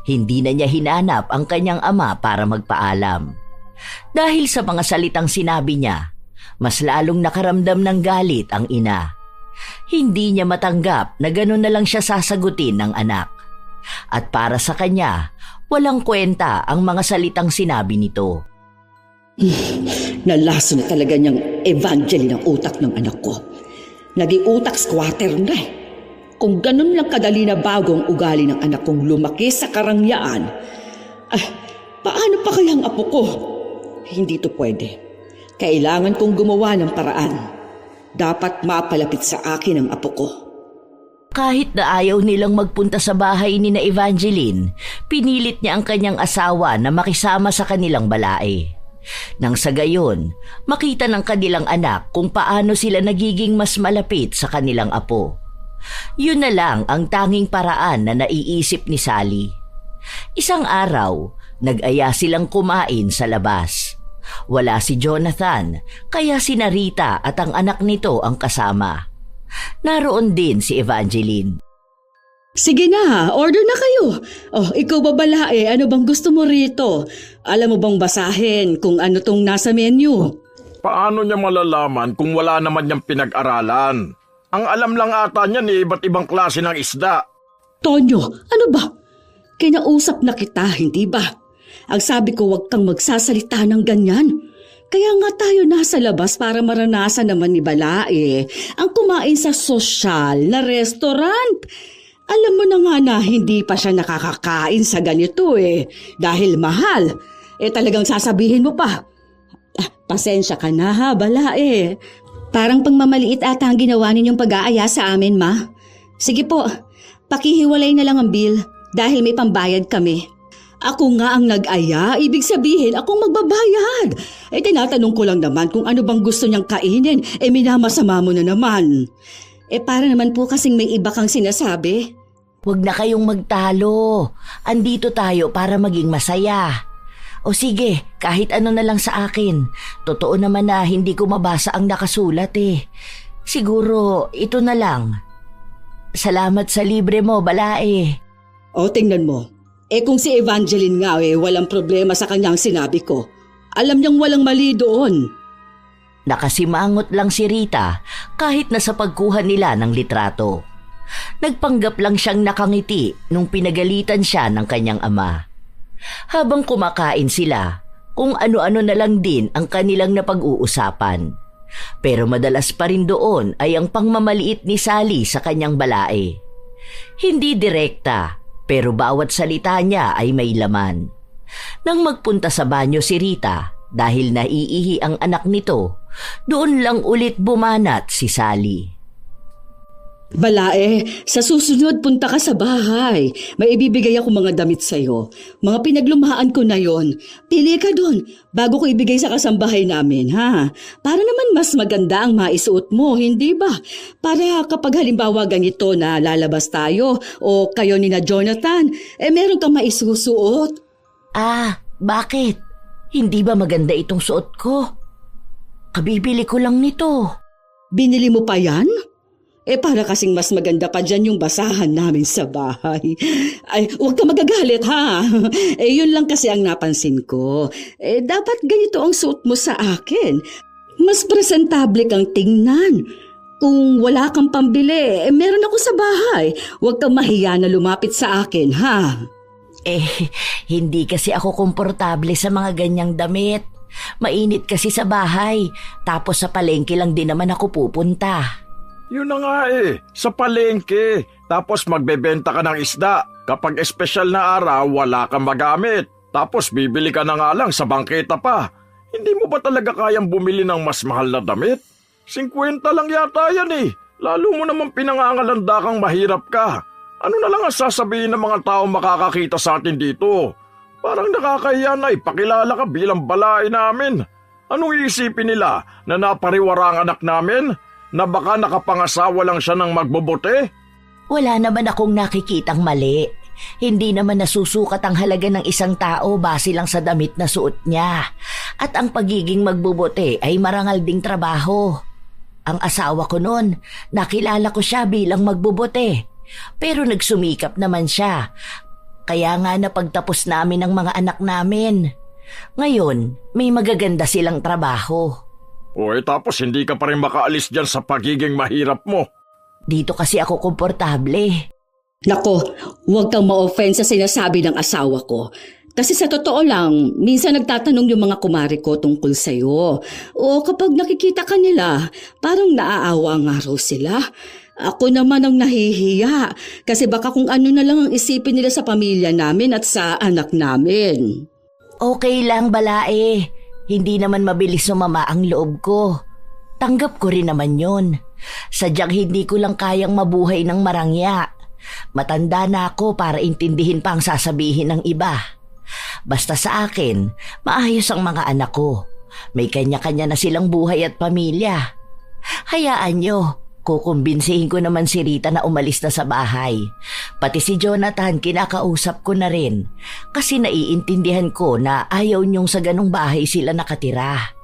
Hindi na niya hinanap ang kanyang ama para magpaalam. Dahil sa mga salitang sinabi niya, mas lalong nakaramdam ng galit ang ina. Hindi niya matanggap na gano'n na lang siya sasagutin ng anak. At para sa kanya, walang kwenta ang mga salitang sinabi nito. Nalaso na talaga niyang Evangeline ang utak ng anak ko. Naging utak squatter na eh. Kung ganun lang kadali na bago ang ugali ng anak kong lumaki sa karangyaan, paano pa kaya ang apo ko? Hindi to pwede. Kailangan kong gumawa ng paraan. Dapat mapalapit sa akin ang apo ko. Kahit na ayaw nilang magpunta sa bahay ni na Evangeline, pinilit niya ang kanyang asawa na makisama sa kanilang balae. Nang sa gayon, makita ng kanilang anak kung paano sila nagiging mas malapit sa kanilang apo. Yun na lang ang tanging paraan na naiisip ni Sally. Isang araw, nag-aya silang kumain sa labas. Wala si Jonathan, kaya si Rita at ang anak nito ang kasama. Naroon din si Evangeline. Sige na, order na kayo. Ikaw babalae, ano bang gusto mo rito? Alam mo bang basahin kung ano tong nasa menu? Paano niya malalaman kung wala naman niyang pinag-aralan? Ang alam lang ata niyan iba't ibang klase ng isda. Tonyo, ano ba? Kinausap na kita, hindi ba? Ang sabi ko, huwag kang magsasalita ng ganyan. Kaya nga tayo nasa labas para maranasan naman ni Balae ang kumain sa sosyal na restaurant. Alam mo na nga na hindi pa siya nakakakain sa ganito dahil mahal. Talagang sasabihin mo pa. Pasensya ka na ha, Balae. Parang pangmamaliit ata ang ginawa ninyong pag-aaya sa amin, Ma. Sige po, pakihiwalay na lang ang bill dahil may pambayad kami. Ako nga ang nag-aya, ibig sabihin akong magbabayad. Tinatanong ko lang naman kung ano bang gusto niyang kainin, minamasama mo na naman. Para naman po kasing may iba kang sinasabi. Huwag na kayong magtalo. Andito tayo para maging masaya. O sige, kahit ano na lang sa akin. Totoo naman na hindi ko mabasa ang nakasulat Siguro, ito na lang. Salamat sa libre mo, Balae. Tingnan mo. Kung si Evangeline nga walang problema sa kanyang sinabi ko. Alam niyang walang mali doon. Nakasimangot lang si Rita kahit na sa pagkuha nila ng litrato. Nagpanggap lang siyang nakangiti nung pinagalitan siya ng kanyang ama. Habang kumakain sila, kung ano-ano na lang din ang kanilang napag-uusapan. Pero madalas pa rin doon ay ang pangmamaliit ni Sally sa kanyang Balae. Hindi direkta, pero bawat salita niya ay may laman. Nang magpunta sa banyo si Rita, dahil naiihi ang anak nito, doon lang ulit bumanat si Sally. Balae, sa susunod punta ka sa bahay. May ibibigay ako mga damit sa'yo. Mga pinaglumaan ko na yon. Pili ka doon bago ko ibigay sa kasambahay namin, ha? Para naman mas maganda ang maisuot mo, hindi ba? Para kapag halimbawa ganito na lalabas tayo o kayo ni na Jonathan, meron kang maisusuot. Bakit? Hindi ba maganda itong suot ko? Kabibili ko lang nito. Binili mo pa yan? Para kasing mas maganda pa dyan yung basahan namin sa bahay. Huwag ka magagalit ha. Yun lang kasi ang napansin ko. Dapat ganito ang suot mo sa akin. Mas presentable kang tingnan. Kung wala kang pambili, meron ako sa bahay. Huwag kang mahiya na lumapit sa akin ha. Hindi kasi ako komportable sa mga ganyang damit. Mainit kasi sa bahay. Tapos sa palengke lang din naman ako pupunta. Yun na nga sa palengke. Tapos magbebenta ka ng isda. Kapag espesyal na araw, wala kang magamit. Tapos bibili ka na nga lang sa bangketa pa. Hindi mo ba talaga kayang bumili ng mas mahal na damit? 50 lang yata yan Lalo mo naman pinangangalanda kang mahirap ka. Ano na lang ang sasabihin ng mga tao makakakita sa atin dito? Parang nakakahiya na ipakilala ka bilang Balae namin. Anong iisipin nila na napariwara ang anak namin? Na baka nakapangasawa lang siya ng magbobote? Wala naman akong nakikitang mali. Hindi naman nasusukat ang halaga ng isang tao base lang sa damit na suot niya. At ang pagiging magbobote ay marangal ding trabaho. Ang asawa ko noon, nakilala ko siya bilang magbobote. Pero nagsumikap naman siya. Kaya nga napagtapos namin ang mga anak namin. Ngayon, may magaganda silang trabaho. Tapos hindi ka pa rin makaalis dyan sa pagiging mahirap mo. Dito kasi ako komportable. Nako, huwag kang ma-offend sa sinasabi ng asawa ko. Kasi sa totoo lang, minsan nagtatanong yung mga kumari ko tungkol sa'yo. O kapag nakikita ka nila, parang naaawa nga raw sila. Ako naman ang nahihiya kasi baka kung ano na lang ang isipin nila sa pamilya namin at sa anak namin. Okay lang, Balae. Hindi naman mabilis sumama ang loob ko. Tanggap ko rin naman yon. Sadyang hindi ko lang kayang mabuhay ng marangya. Matanda na ako para intindihin pa ang sasabihin ng iba. Basta sa akin, maayos ang mga anak ko. May kanya-kanya na silang buhay at pamilya. Hayaan nyo, kukumbinsihin ko naman si Rita na umalis na sa bahay. Pati si Jonathan kinakausap ko na rin. Kasi naiintindihan ko na ayaw niyong sa ganong bahay sila nakatira.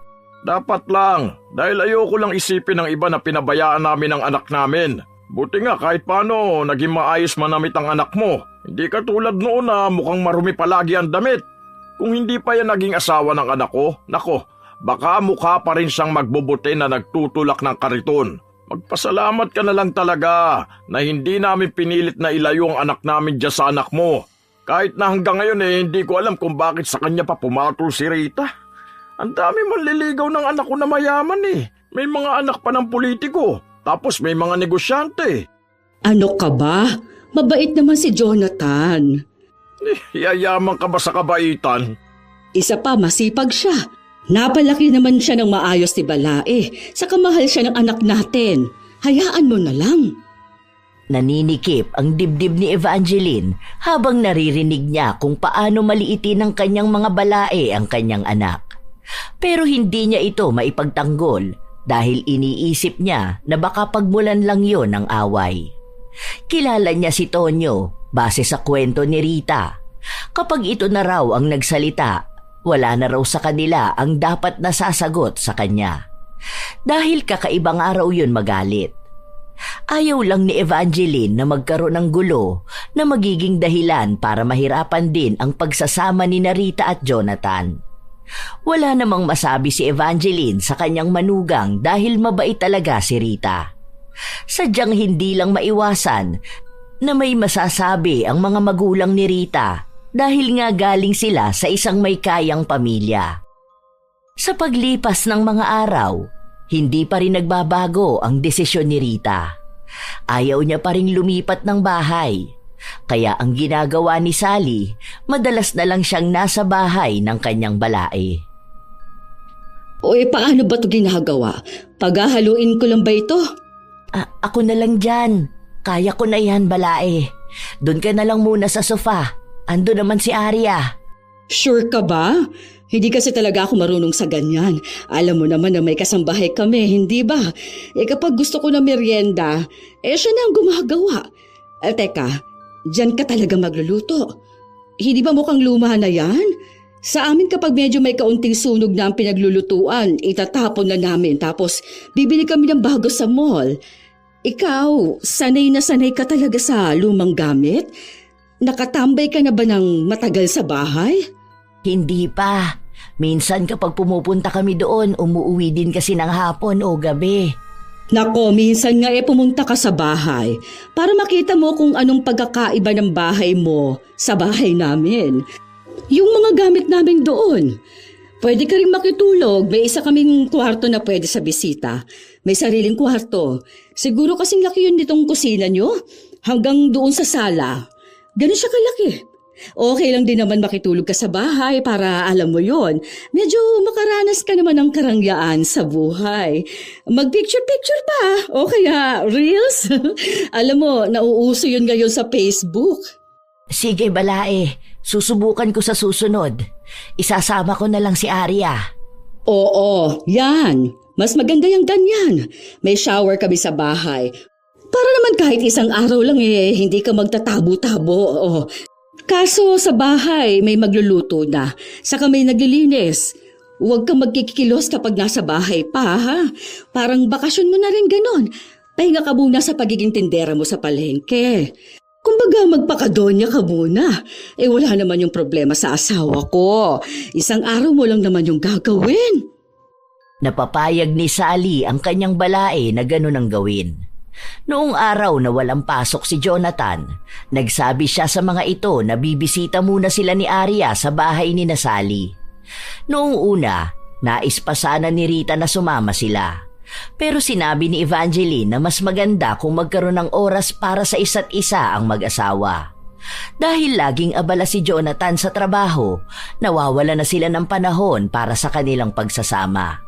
Dapat lang, dahil ayoko lang isipin ng iba na pinabayaan namin ang anak namin. Buti nga kahit paano, naging maayos manamit ang anak mo. Hindi katulad noon na mukhang marumi palagi ang damit. Kung hindi pa yan naging asawa ng anak ko, nako, baka mukha pa rin siyang magbubuti na nagtutulak ng kariton. Magpasalamat ka na lang talaga na hindi namin pinilit na ilayo ang anak namin dyan sa anak mo. Kahit na hanggang ngayon hindi ko alam kung bakit sa kanya pa pumatol si Rita. Ang dami manliligaw ng anak ko na mayaman May mga anak pa ng politiko, tapos may mga negosyante. Ano ka ba? Mabait naman si Jonathan. Yayaman ka ba sa kabaitan? Isa pa, masipag siya. Napalaki naman siya ng maayos ni Balae. Saka mahal siya ng anak natin. Hayaan mo na lang. Naninikip ang dibdib ni Evangeline habang naririnig niya kung paano maliitin ng kanyang mga balae ang kanyang anak. Pero hindi niya ito maipagtanggol dahil iniisip niya na baka pagmulan lang yon ng away. Kilala niya si Tonyo base sa kwento ni Rita. Kapag ito na raw ang nagsalita, wala na raw sa kanila ang dapat nasasagot sa kanya. Dahil kakaibang araw yun magalit. Ayaw lang ni Evangeline na magkaroon ng gulo na magiging dahilan para mahirapan din ang pagsasama ni Rita at Jonathan. Wala namang masabi si Evangeline sa kanyang manugang dahil mabait talaga si Rita. Sadyang hindi lang maiwasan na may masasabi ang mga magulang ni Rita dahil nga galing sila sa isang may kayang pamilya. Sa paglipas ng mga araw, hindi pa rin nagbabago ang desisyon ni Rita. Ayaw niya pa rin lumipat ng bahay. Kaya ang ginagawa ni Sally, madalas na lang siyang nasa bahay ng kanyang balae. Paano ba ito ginagawa? Paghahaluin ko lang ba ito? Ako na lang dyan. Kaya ko na yan, balae. Doon ka na lang muna sa sofa. Ando naman si Arya. Sure ka ba? Hindi kasi talaga ako marunong sa ganyan. Alam mo naman na may kasambahay kami, hindi ba? Kapag gusto ko na merienda, siya na ang gumagawa. Teka, dyan ka talaga magluluto. Hindi ba mukhang luma na yan? Sa amin kapag medyo may kaunting sunog na ang pinaglulutuan, itatapon na namin tapos bibili kami ng bago sa mall. Ikaw, sanay na sanay ka talaga sa lumang gamit? Nakatambay ka na ba ng matagal sa bahay? Hindi pa. Minsan kapag pumupunta kami doon, umuwi din kasi ng hapon o gabi. Nako, minsan nga pumunta ka sa bahay para makita mo kung anong pagkakaiba ng bahay mo sa bahay namin. Yung mga gamit namin doon. Pwede ka rin makitulog. May isa kaming kwarto na pwede sa bisita. May sariling kwarto. Siguro kasing laki yun nitong kusina nyo. Hanggang doon sa sala. Ganun siya kalaki. Okay lang din naman makitulog ka sa bahay para alam mo yon. Medyo makaranas ka naman ng karangyaan sa buhay. Mag-picture-picture pa o kaya reels. Alam mo, nauuso yun ngayon sa Facebook. Sige, balae. Susubukan ko sa susunod. Isasama ko na lang si Arya. Oo, yan. Mas maganda yung ganyan. May shower kami sa bahay. Para naman kahit isang araw lang hindi ka magtatabo-tabo. Kaso sa bahay may magluluto na, saka may naglilinis. Huwag kang magkikilos kapag nasa bahay pa, ha? Parang bakasyon mo na rin ganon. Pahinga ka muna sa pagiging tindera mo sa palengke. Kumbaga magpakadonya ka muna. Wala naman yung problema sa asawa ko. Isang araw mo lang naman yung gagawin. Napapayag ni Sally ang kanyang balae na ganon ang gawin. Noong araw na walang pasok si Jonathan, nagsabi siya sa mga ito na bibisita muna sila ni Arya sa bahay ni Sally. Noong una, nais pa sana ni Rita na sumama sila. Pero sinabi ni Evangeline na mas maganda kung magkaroon ng oras para sa isa't isa ang mag-asawa. Dahil laging abala si Jonathan sa trabaho, nawawala na sila ng panahon para sa kanilang pagsasama.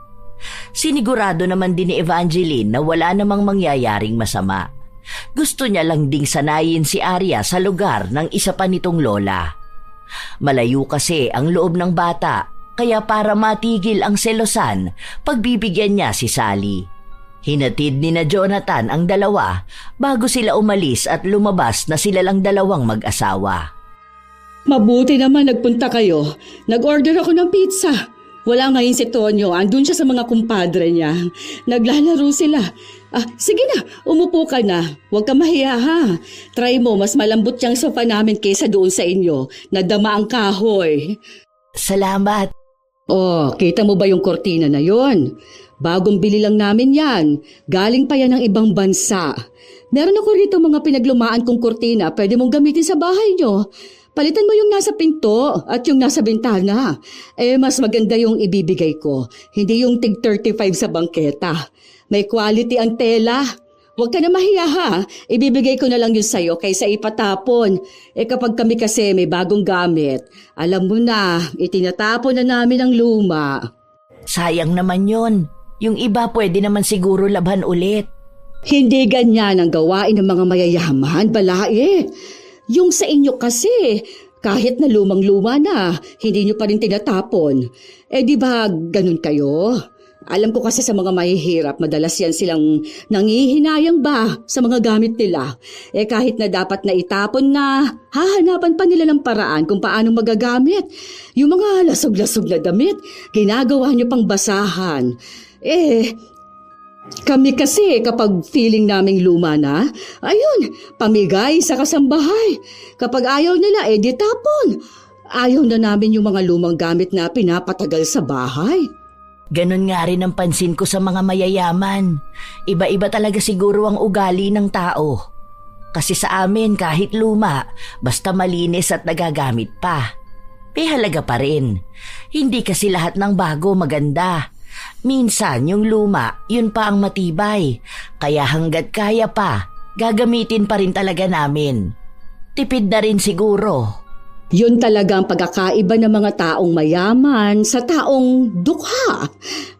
Sinigurado naman din ni Evangeline na wala namang mangyayaring masama. Gusto niya lang ding sanayin si Arya sa lugar ng isa pa nitong lola. Malayo kasi ang loob ng bata, kaya para matigil ang selosan, pagbibigyan niya si Sally. Hinatid ni na Jonathan ang dalawa bago sila umalis at lumabas na sila lang dalawang mag-asawa. Mabuti naman nagpunta kayo. Nag-order ako ng pizza. Wala ngayon si Tonyo, andun siya sa mga kumpadre niya. Naglalaro sila. Sige na, umupo ka na. Huwag ka mahiya ha. Try mo, mas malambot yung sofa namin kaysa doon sa inyo. Nadama ang kahoy. Salamat. Oh, kita mo ba yung kortina na yon? Bagong bili lang namin yan. Galing pa yan ng ibang bansa. Meron ako rito mga pinaglumaan kong kortina. Pwede mong gamitin sa bahay nyo. Palitan mo yung nasa pinto at yung nasa bintana. Mas maganda yung ibibigay ko. Hindi yung tig 35 sa bangketa. May quality ang tela. Huwag ka na mahiya ha. Ibibigay ko na lang yun sa'yo kaysa ipatapon. Kapag kami kasi may bagong gamit, alam mo na, itinatapon na namin ang luma. Sayang naman yon. Yung iba pwede naman siguro labhan ulit. Hindi ganyan ang gawain ng mga mayayaman, balae. Yung sa inyo kasi, kahit na lumang-luma na, hindi nyo pa rin tinatapon. Di ba ganun kayo? Alam ko kasi sa mga mahihirap, madalas yan silang nangihinayang ba sa mga gamit nila. Kahit na dapat na itapon na, hahanapan pa nila ng paraan kung paano magagamit. Yung mga lasog-lasog na damit, ginagawa nyo pang basahan. Kami kasi kapag feeling naming luma na, ayun, pamigay sa kasambahay. Kapag ayaw nila, di tapon. Ayaw na namin yung mga lumang gamit na pinapatagal sa bahay. Ganon nga rin ang pansin ko sa mga mayayaman. Iba-iba talaga siguro ang ugali ng tao. Kasi sa amin kahit luma, basta malinis at nagagamit pa. May halaga pa rin. Hindi kasi lahat ng bago maganda. Minsan yung luma, yun pa ang matibay. Kaya hanggat kaya pa, gagamitin pa rin talaga namin. Tipid na rin siguro. Yun talaga ang pagkakaiba ng mga taong mayaman sa taong dukha.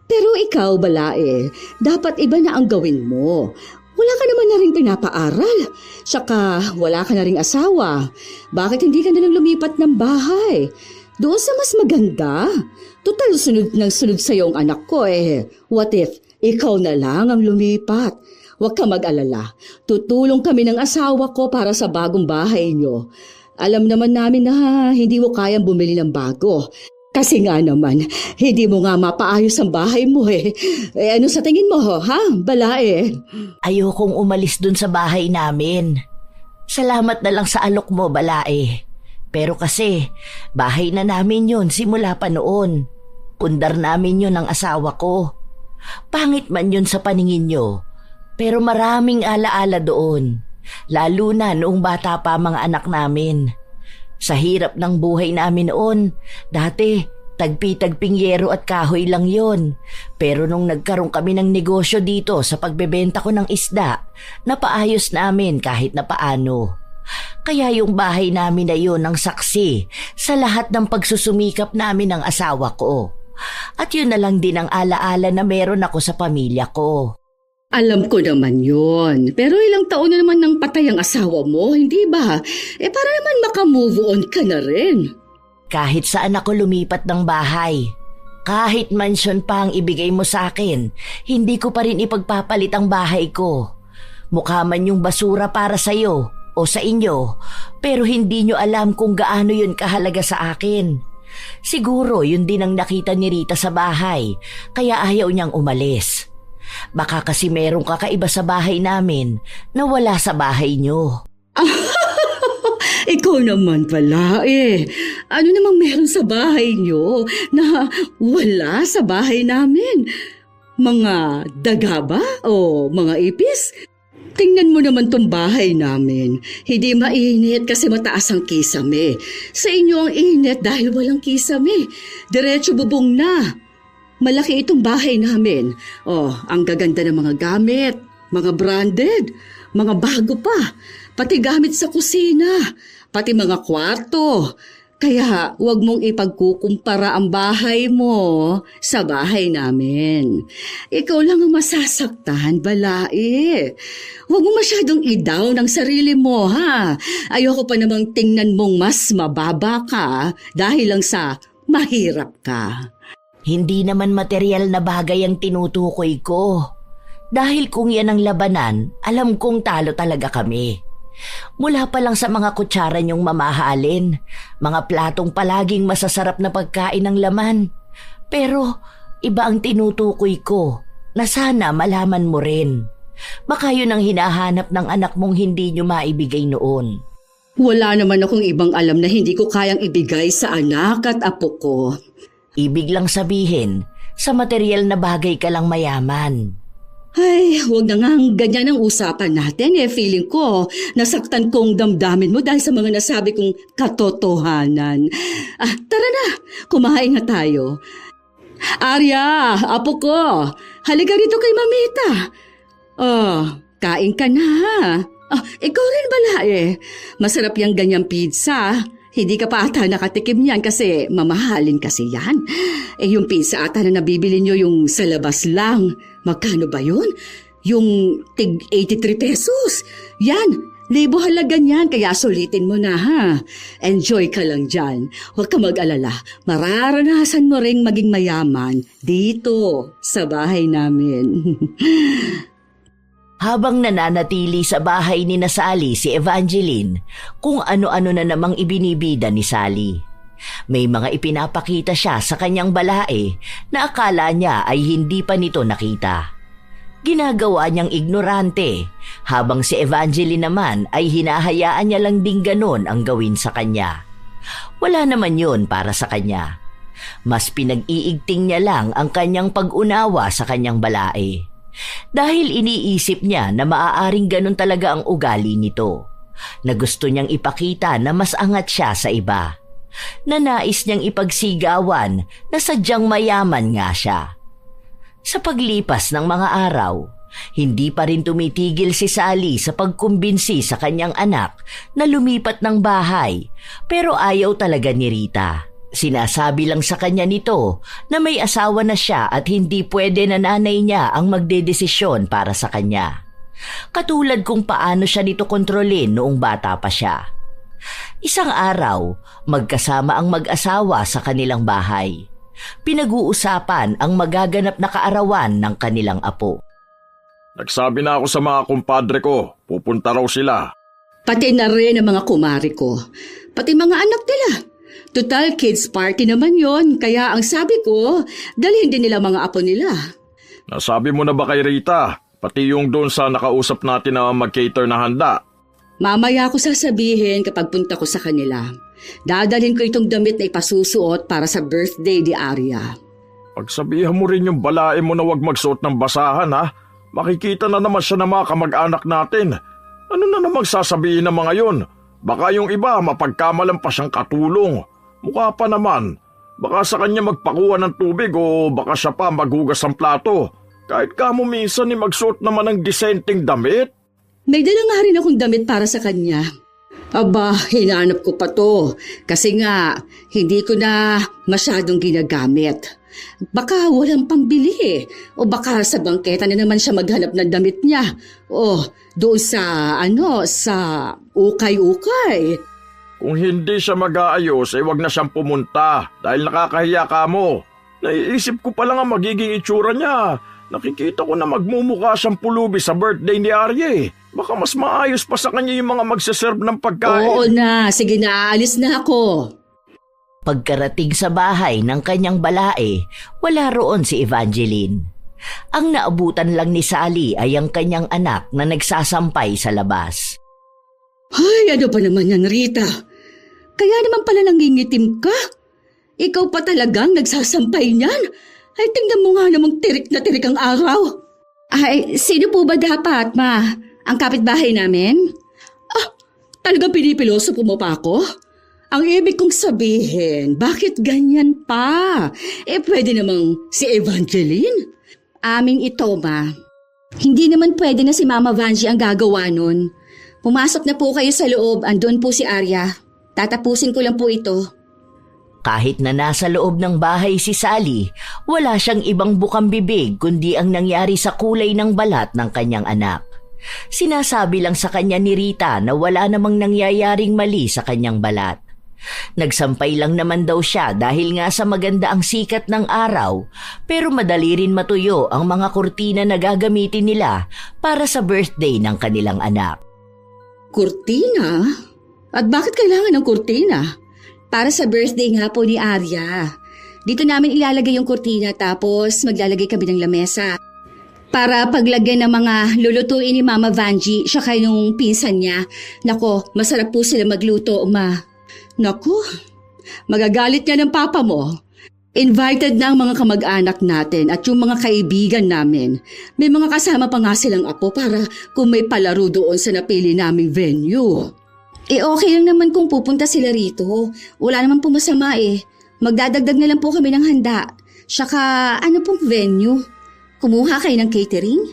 Pero ikaw, balae, dapat iba na ang gawin mo. Wala ka naman na rin pinapaaral. Saka wala ka na rin asawa. Bakit hindi ka nalang lumipat ng bahay? Doon sa mas maganda. Total, sunod ng sunod sa iyong anak ko What if ikaw na lang ang lumipat? Huwag ka mag-alala. Tutulong kami ng asawa ko para sa bagong bahay niyo. Alam naman namin na hindi mo kayang bumili ng bago. Kasi nga naman, hindi mo nga mapaayos ang bahay mo ano sa tingin mo, ha, balae? Ayokong umalis dun sa bahay namin. Salamat na lang sa alok mo, balae. Pero kasi, bahay na namin yun simula pa noon. Pundar namin yun ng asawa ko. Pangit man yun sa paningin nyo, pero maraming alaala doon. Lalo na noong bata pa mga anak namin. Sa hirap ng buhay namin noon, dati tagpi-tagping yero at kahoy lang yon. Pero nung nagkaroon kami ng negosyo dito sa pagbebenta ko ng isda, napaayos namin kahit na paano. Kaya yung bahay namin na yun ang saksi sa lahat ng pagsusumikap namin ng asawa ko. At yun na lang din ang alaala na meron ako sa pamilya ko. Alam ko naman yon. Pero ilang taon na naman nang patay ang asawa mo, hindi ba? Para naman makamove on ka na rin. Kahit saan ako lumipat ng bahay, kahit mansyon pa ang ibigay mo sa akin, hindi ko pa rin ipagpapalit ang bahay ko. Mukha man yung basura para sa'yo o sa inyo, pero hindi nyo alam kung gaano yun kahalaga sa akin. Siguro yun din ang nakita ni Rita sa bahay, kaya ayaw niyang umalis. Baka kasi merong kakaiba sa bahay namin na wala sa bahay nyo. Ikaw naman pala Ano namang meron sa bahay nyo na wala sa bahay namin? Mga daga ba o mga ipis? Tingnan mo naman tong bahay namin. Hindi mainit kasi mataas ang kisame. Sa inyo ang init dahil walang kisame. Diretso bubong na. Malaki itong bahay namin. Ang gaganda ng mga gamit, mga branded, mga bago pa, pati gamit sa kusina, pati mga kwarto. Kaya huwag mong ipagkukumpara ang bahay mo sa bahay namin. Ikaw lang ang masasaktan, balae. Huwag mo masyadong i-down ang sarili mo, ha? Ayoko pa namang tingnan mong mas mababa ka dahil lang sa mahirap ka. Hindi naman material na bagay ang tinutukoy ko. Dahil kung yan ang labanan, alam kong talo talaga kami. Mula pa lang sa mga kutsara niyong mamahalin, mga platong palaging masasarap na pagkain ng laman. Pero iba ang tinutukoy ko na sana malaman mo rin. Baka yun ang hinahanap ng anak mong hindi niyo maibigay noon. Wala naman akong ibang alam na hindi ko kayang ibigay sa anak at apo ko. Ibig lang sabihin, sa material na bagay ka lang mayaman. Ay, huwag na nga ganyan ang usapan natin eh. Feeling ko, nasaktan kong damdamin mo dahil sa mga nasabi kong katotohanan. Tara na, kumain na tayo. Arya, apo ko, halika rito kay Mamita. Kain ka na ha. Ikaw rin bala eh. Masarap yung ganyang pizza. Hindi ka pa ata nakatikim niyan kasi mamahalin kasi yan. Yung pizza ata na nabibili nyo yung sa labas lang. Magkano ba yun? Yung tig 83 pesos. Yan, libo halaga niyan kaya sulitin mo na ha. Enjoy ka lang dyan. Huwag ka mag-alala. Mararanasan mo ring maging mayaman dito sa bahay namin. Habang nananatili sa bahay ni Sally si Evangeline, kung ano-ano na namang ibinibida ni Sally. May mga ipinapakita siya sa kanyang balae na akala niya ay hindi pa nito nakita. Ginagawa niyang ignorante, habang si Evangeline naman ay hinahayaan niya lang ding ganon ang gawin sa kanya. Wala naman yun para sa kanya. Mas pinag-iigting niya lang ang kanyang pag-unawa sa kanyang balae. Dahil iniisip niya na maaaring ganun talaga ang ugali nito, na gusto niyang ipakita na mas angat siya sa iba, na nais niyang ipagsigawan na sadyang mayaman nga siya. Sa paglipas ng mga araw, hindi pa rin tumitigil si Sally sa pagkumbinsi sa kanyang anak na lumipat ng bahay, pero ayaw talaga ni Rita. Sinasabi lang sa kanya nito na may asawa na siya at hindi pwede na nanay niya ang magdedesisyon para sa kanya. Katulad kung paano siya nito kontrolin noong bata pa siya. Isang araw, magkasama ang mag-asawa sa kanilang bahay. Pinag-uusapan ang magaganap na kaarawan ng kanilang apo. Nagsabi na ako sa mga kumpadre ko, pupunta raw sila. Pati na rin ang mga kumari ko. Pati mga anak nila. Total kids party naman yon, kaya ang sabi ko, dalhin din nila mga apo nila. Nasabi mo na ba kay Rita? Pati yung doon sa nakausap natin na mag-cater na handa. Mamaya ko sasabihin kapag punta ko sa kanila. Dadalhin ko itong damit na ipasusuot para sa birthday ni Arya. Pagsabihan mo rin yung balae mo na huwag magsuot ng basahan ha. Makikita na naman siya ng mga kamag-anak natin. Ano na namang sasabihin ng mga yun? Baka yung iba mapagkamalan pa siyang katulong. Mukha pa naman. Baka sa kanya magpakuha ng tubig o baka siya pa maghugas ng plato. Kahit kamo minsan magsuot naman ng disenteng damit. May dala nga rin akong damit para sa kanya. Aba, hinanap ko pa to. Kasi nga, hindi ko na masyadong ginagamit. Baka walang pambili eh. O baka sa bangketa na naman siya maghanap ng damit niya. O doon sa, sa ukay-ukay. Kung hindi siya mag-aayos, wag na siyang pumunta dahil nakakahiya ka mo. Naiisip ko pa lang ang magiging itsura niya. Nakikita ko na magmumukha siyang pulubi sa birthday ni Arya. Baka mas maayos pa sa kanya yung mga magsaserve ng pagkain. Oo na, sige na, alis na ako. Pagkarating sa bahay ng kanyang balae, wala roon si Evangeline. Ang naabutan lang ni Sally ay ang kanyang anak na nagsasampay sa labas. Ay, ano pa naman yan, Rita? Kaya naman pala nangingitim ka. Ikaw pa talagang nagsasampay niyan. Ay, tingnan mo nga namang tirik na tirik ang araw. Ay, sino po ba dapat, Ma? Ang kapitbahay namin? Talagang pinipiloso mo pa ako? Ang ibig kong sabihin, bakit ganyan pa? Pwede namang si Evangeline. Amin ito, Ma. Hindi naman pwede na si Mama Vanji ang gagawa nun. Pumasok na po kayo sa loob, andun po si Arya. Tatapusin ko lang po ito. Kahit na nasa loob ng bahay si Sally, wala siyang ibang bukang bibig kundi ang nangyari sa kulay ng balat ng kanyang anak. Sinasabi lang sa kanya ni Rita na wala namang nangyayaring mali sa kanyang balat. Nagsampay lang naman daw siya dahil nga sa maganda ang sikat ng araw, pero madali rin matuyo ang mga kurtina na gagamitin nila para sa birthday ng kanilang anak. Kurtina? At bakit kailangan ng kurtina? Para sa birthday nga po ni Arya. Dito namin ilalagay yung kurtina tapos maglalagay kami ng lamesa. Para paglagyan ng mga lulutuin ni Mama Vanji siya kay nung pinsan niya. Nako, masarap po sila magluto, Ma. Naku, magagalit niya ng papa mo. Invited na ang mga kamag-anak natin at yung mga kaibigan namin. May mga kasama pa nga silang apo para kung may palaro doon sa napili naming venue. Okay lang naman kung pupunta sila rito. Wala naman po masama eh. Magdadagdag na lang po kami ng handa. Saka ano pong venue? Kumuha kayo ng catering?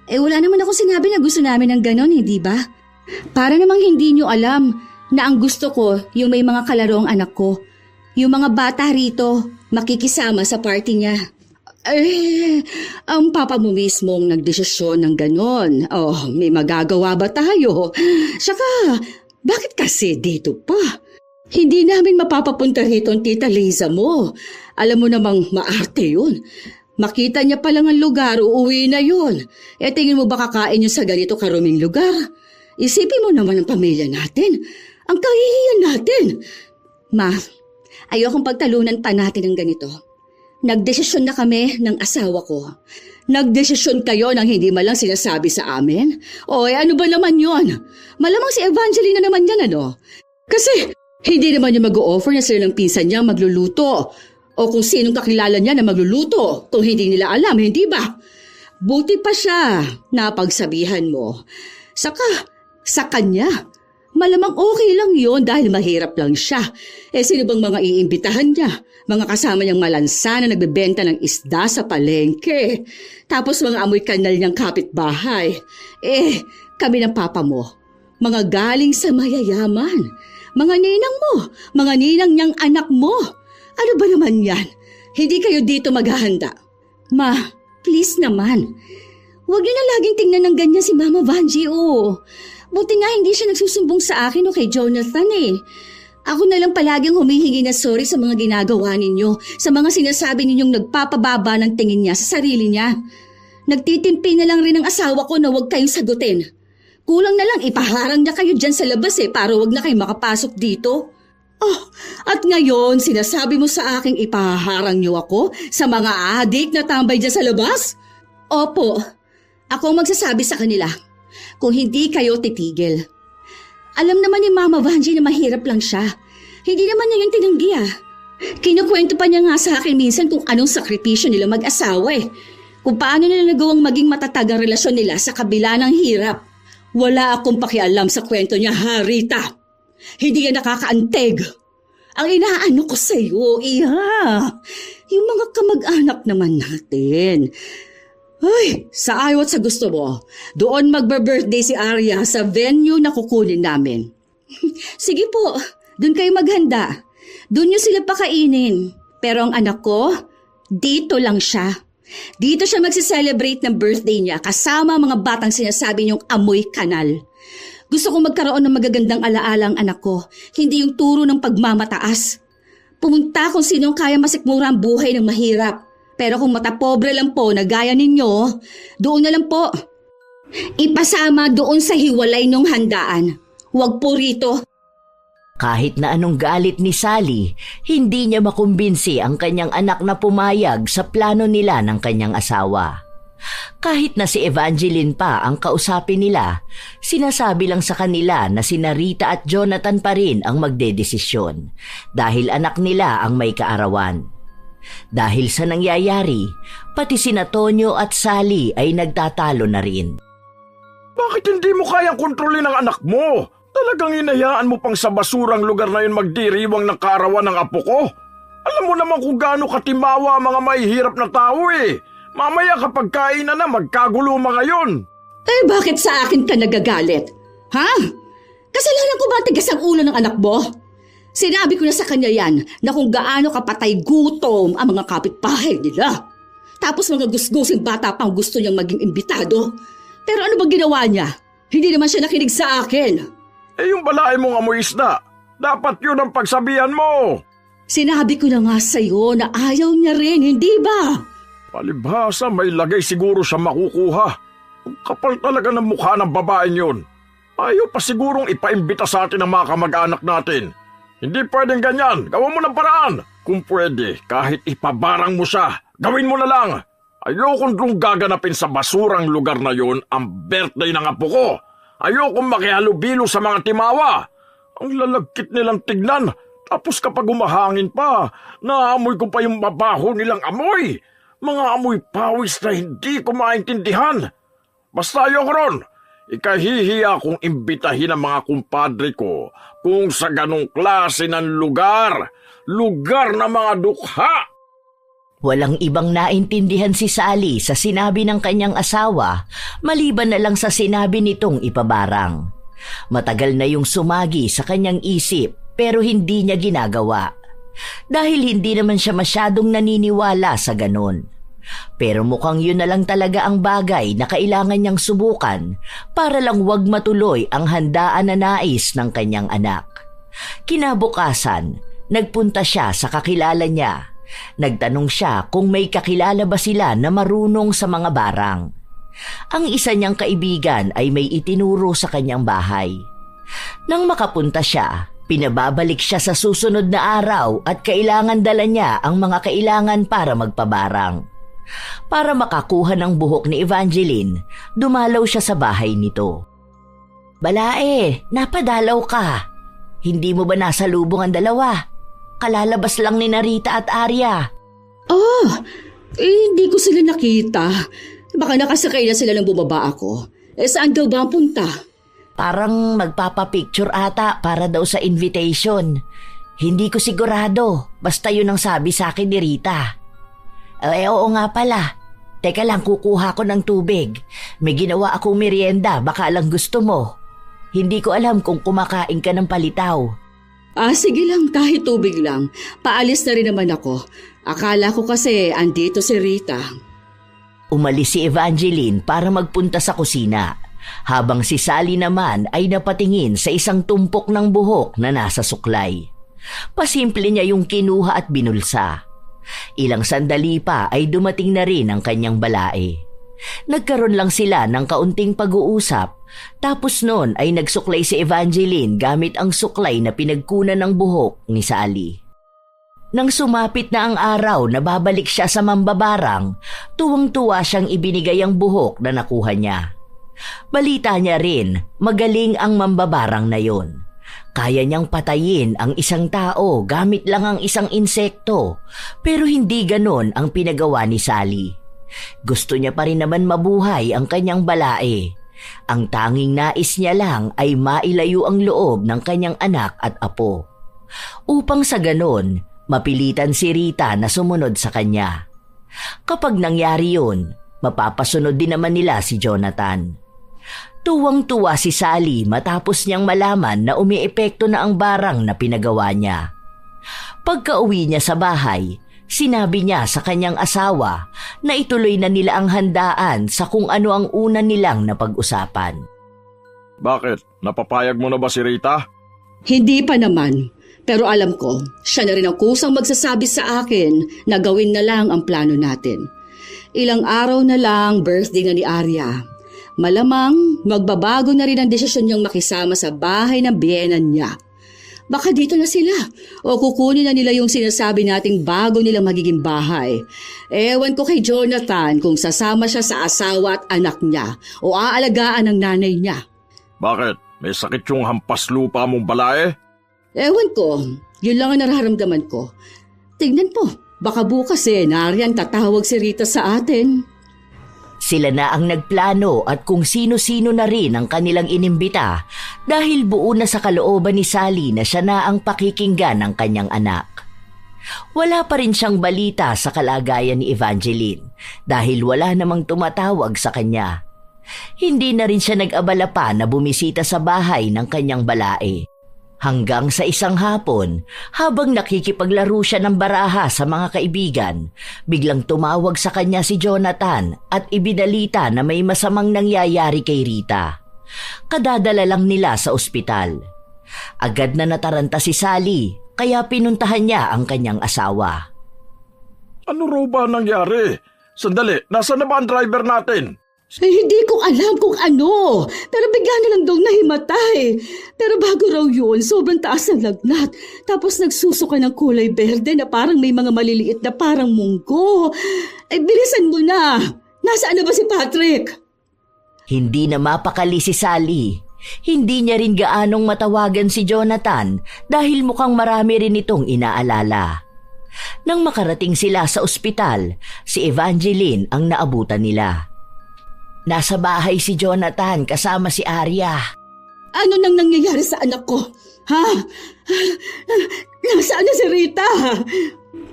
Wala naman ako sinabi na gusto namin ng ganon, hindi ba? Para namang hindi nyo alam na ang gusto ko yung may mga kalaro ang anak ko. Yung mga bata rito, makikisama sa party niya. Ang papa mo mismong nagdesisyon ng ganon. May magagawa ba tayo? Saka, bakit kasi dito pa? Hindi namin mapapapunta rito ang tita Liza mo. Alam mo namang maarte yun. Makita niya pa lang ang lugar, uuwi na yun. Tingin mo ba kakain yun sa ganito karuming lugar? Isipin mo naman ang pamilya natin. Ang kahihiyan natin. Ma, ayokong pagtalunan pa natin ng ganito. Nagdesisyon na kami ng asawa ko. Nagdesisyon kayo nang hindi malang sinasabi sa amin? Ano ba naman yon? Malamang si Evangeline na naman yan, ano? Kasi hindi naman niya mag-o-offer niya sila ng pinsan niya magluluto. O kung sinong kakilala niya na magluluto kung hindi nila alam, hindi ba? Buti pa siya, napagsabihan mo. Saka, sa kanya, malamang okay lang yon dahil mahirap lang siya. Sino bang mga iimbitahan niya? Mga kasama niyang malansa na nagbebenta ng isda sa palengke. Tapos mga amoy kanal niyang kapitbahay. Kami ng papa mo, mga galing sa mayayaman. Mga ninang mo, mga ninang niyang anak mo. Ano ba naman yan? Hindi kayo dito maghahanda. Ma, please naman. Huwag niyo na laging tingnan ng ganyan si Mama Vanjie, Buti nga hindi siya nagsusumbong sa akin o kay Jonathan eh. Ako na lang palaging humihingi na sorry sa mga ginagawa ninyo, sa mga sinasabi ninyong nagpapababa ng tingin niya sa sarili niya. Nagtitimpi na lang rin ang asawa ko na huwag kayong sagutin. Kulang na lang ipaharang niya kayo dyan sa labas para huwag na kayong makapasok dito. At ngayon sinasabi mo sa aking ipaharang niyo ako sa mga adik na tambay dyan sa labas? Opo, ako ang magsasabi sa kanila kung hindi kayo titigil. Alam naman ni Mama Vanjie na mahirap lang siya. Hindi naman niya yung tinanggi Kinukwento pa niya nga sa akin minsan kung anong sakripisyo nila mag-asawa Kung paano nila nagawang maging matatag ang relasyon nila sa kabila ng hirap. Wala akong pakialam sa kwento niya, Rita. Hindi yan nakakaanteg. Ang inaano ko sa iyo, yung mga kamag-anak naman natin. Sa ayaw at sa gusto mo, doon magbe-birthday si Arya sa venue na kukunin namin. Sige po, doon kayo maghanda. Doon niyo sila pakainin. Pero ang anak ko, dito lang siya. Dito siya magse-celebrate ng birthday niya kasama mga batang sinasabi niyong amoy kanal. Gusto kong magkaroon ng magagandang alaala ang anak ko, hindi yung turo ng pagmamataas. Pumunta kung sinong kaya masikmura ang buhay ng mahirap. Pero kung matapobre lang po na gaya ninyo, doon na lang po. Ipasama doon sa hiwalay ng handaan. Huwag po rito. Kahit na anong galit ni Sally, hindi niya makumbinsi ang kanyang anak na pumayag sa plano nila ng kanyang asawa. Kahit na si Evangeline pa ang kausapin nila, sinasabi lang sa kanila na sina Rita at Jonathan pa rin ang magdedesisyon dahil anak nila ang may kaarawan. Dahil sa nangyayari, pati sina Tonyo at Sally ay nagtatalo na rin. Bakit hindi mo kayang kontrolin ang anak mo? Talagang hinayaan mo pang sa basurang lugar na yun magdiriwang ng kaarawan ng apo ko? Alam mo naman kung gaano katimawa ang mga mahihirap na tao Mamaya kapag kainan na magkagulo mga yun. Bakit sa akin ka nagagalit? Kasalanan ko ba tigas ang ulo ng anak mo? Sinabi ko na sa kanya yan na kung gaano kapatay gutom ang mga kapitbahay nila. Tapos mga gusgusing bata pang gusto niyang maging imbitado. Pero ano ba ginawa niya? Hindi naman siya nakinig sa akin. Yung balay mong amoy isda, dapat yun ang pagsabihan mo. Sinabi ko na nga sa'yo na ayaw niya rin, hindi ba? Palibhasa may lagay siguro siya makukuha. Ang kapal talaga ng mukha ng babaeng yun. Ayaw pa sigurong ipaimbita sa atin ang mga kamag-anak natin. Hindi pwedeng ganyan, gawan mo ng paraan. Kung pwede, kahit ipabarang mo siya, gawin mo na lang. Ayokong dong gaganapin sa basurang lugar na yun ang birthday ng apo ko. Ayokong makihalubilo sa mga timawa. Ang lalagkit nilang tignan, Tapos kapag umahangin pa, naamoy ko pa yung mabaho nilang amoy. Mga amoy pawis na hindi ko maintindihan. Basta ayoko ron. Ikahihiya kong imbitahin ang mga kumpadre ko kung sa ganong klase ng lugar. Lugar na mga dukha. Walang ibang naintindihan si Sally sa sinabi ng kanyang asawa maliban na lang sa sinabi nitong ipabarang. Matagal na yung sumagi sa kanyang isip pero hindi niya ginagawa. Dahil hindi naman siya masyadong naniniwala sa ganon. Pero mukhang yun na lang talaga ang bagay na kailangan niyang subukan para lang wag matuloy ang handaan na nais ng kanyang anak. Kinabukasan, nagpunta siya sa kakilala niya. Nagtanong siya kung may kakilala ba sila na marunong sa mga barang. Ang isa niyang kaibigan ay may itinuro sa kanyang bahay. Nang makapunta siya, pinababalik siya sa susunod na araw at kailangan dala niya ang mga kailangan para magpabarang. Para makakuha ng buhok ni Evangeline, dumalaw siya sa bahay nito. "Balae, napadalaw ka. Hindi mo ba nasalubong ang dalawa? Kalalabas lang ni Narita at Arya." Hindi ko sila nakita. Baka nakasakay na sila nang bumaba ako. Saan daw ba ang punta? Parang magpapapicture ata para daw sa invitation. Hindi ko sigurado, basta yun ang sabi sa akin ni Rita. Oo nga pala. Teka lang, kukuha ko ng tubig. May ginawa akong merienda, baka lang gusto mo. Hindi ko alam kung kumakain ka ng palitaw. Sige lang, kahit tubig lang. Paalis na rin naman ako. Akala ko kasi andito si Rita. Umalis si Evangeline para magpunta sa kusina, habang si Sally naman ay napatingin sa isang tumpok ng buhok na nasa suklay. Pasimple niya yung kinuha at binulsa. Ilang sandali pa ay dumating na rin ang kanyang balae. Nagkaroon lang sila ng kaunting pag-uusap, tapos noon ay nagsuklay si Evangeline gamit ang suklay na pinagkunan ng buhok ni Sally. Nang sumapit na ang araw na babalik siya sa mambabarang, tuwang-tuwa siyang ibinigay ang buhok na nakuha niya. Balita niya rin, magaling ang mambabarang na yon. Kaya niyang patayin ang isang tao gamit lang ang isang insekto, pero hindi ganon ang pinagawa ni Sally. Gusto niya pa rin naman mabuhay ang kanyang balae. Ang tanging nais niya lang ay mailayo ang loob ng kanyang anak at apo. Upang sa ganon, mapilitan si Rita na sumunod sa kanya. Kapag nangyari yun, mapapasunod din naman nila si Jonathan. Tuwang-tuwa si Sally matapos niyang malaman na umiepekto na ang barang na pinagawa niya. Pagka-uwi niya sa bahay, sinabi niya sa kanyang asawa na ituloy na nila ang handaan sa kung ano ang una nilang napag-usapan. Bakit? Napapayag mo na ba si Rita? Hindi pa naman. Pero alam ko, siya na rin ang kusang magsasabi sa akin na gawin na lang ang plano natin. Ilang araw na lang birthday na ni Arya. Malamang magbabago na rin ang desisyon niyang makisama sa bahay ng biyenan niya. Baka dito na sila o kukunin na nila yung sinasabi nating bago nila magiging bahay. Ewan ko kay Jonathan kung sasama siya sa asawa at anak niya o aalagaan ng nanay niya. Bakit? May sakit yung hampas lupa mong balae? Ewan ko, yun lang ang nararamdaman ko. Tingnan po, baka bukas nariyan tatawag si Rita sa atin. Sila na ang nagplano at kung sino-sino na rin ang kanilang inimbita dahil buo na sa kalooban ni Sally na siya na ang pakikinggan ng kanyang anak. Wala pa rin siyang balita sa kalagayan ni Evangeline dahil wala namang tumatawag sa kanya. Hindi na rin siya nag-abala pa na bumisita sa bahay ng kanyang balae. Hanggang sa isang hapon, habang nakikipaglaro siya ng baraha sa mga kaibigan, biglang tumawag sa kanya si Jonathan at ibinalita na may masamang nangyayari kay Rita. Kadadala lang nila sa ospital. Agad na nataranta si Sally, kaya pinuntahan niya ang kanyang asawa. Ano raw ba nangyari? Sandali, nasaan na ba ang driver natin? Hindi ko alam kung ano, pero bigla na lang daw nahimatay. Pero bago raw yun, sobrang taas ng lagnat. Tapos nagsusuka ng kulay berde na parang may mga maliliit na parang munggo. Bilisan mo na! Nasaan na ba si Patrick? Hindi na mapakali si Sally. Hindi niya rin gaanong matawagan si Jonathan dahil mukhang marami rin itong inaalala. Nang makarating sila sa ospital, si Evangeline ang naabutan nila. Nasa bahay si Jonathan kasama si Arya. Ano nang nangyayari sa anak ko? Ha? Nasaan na si Rita?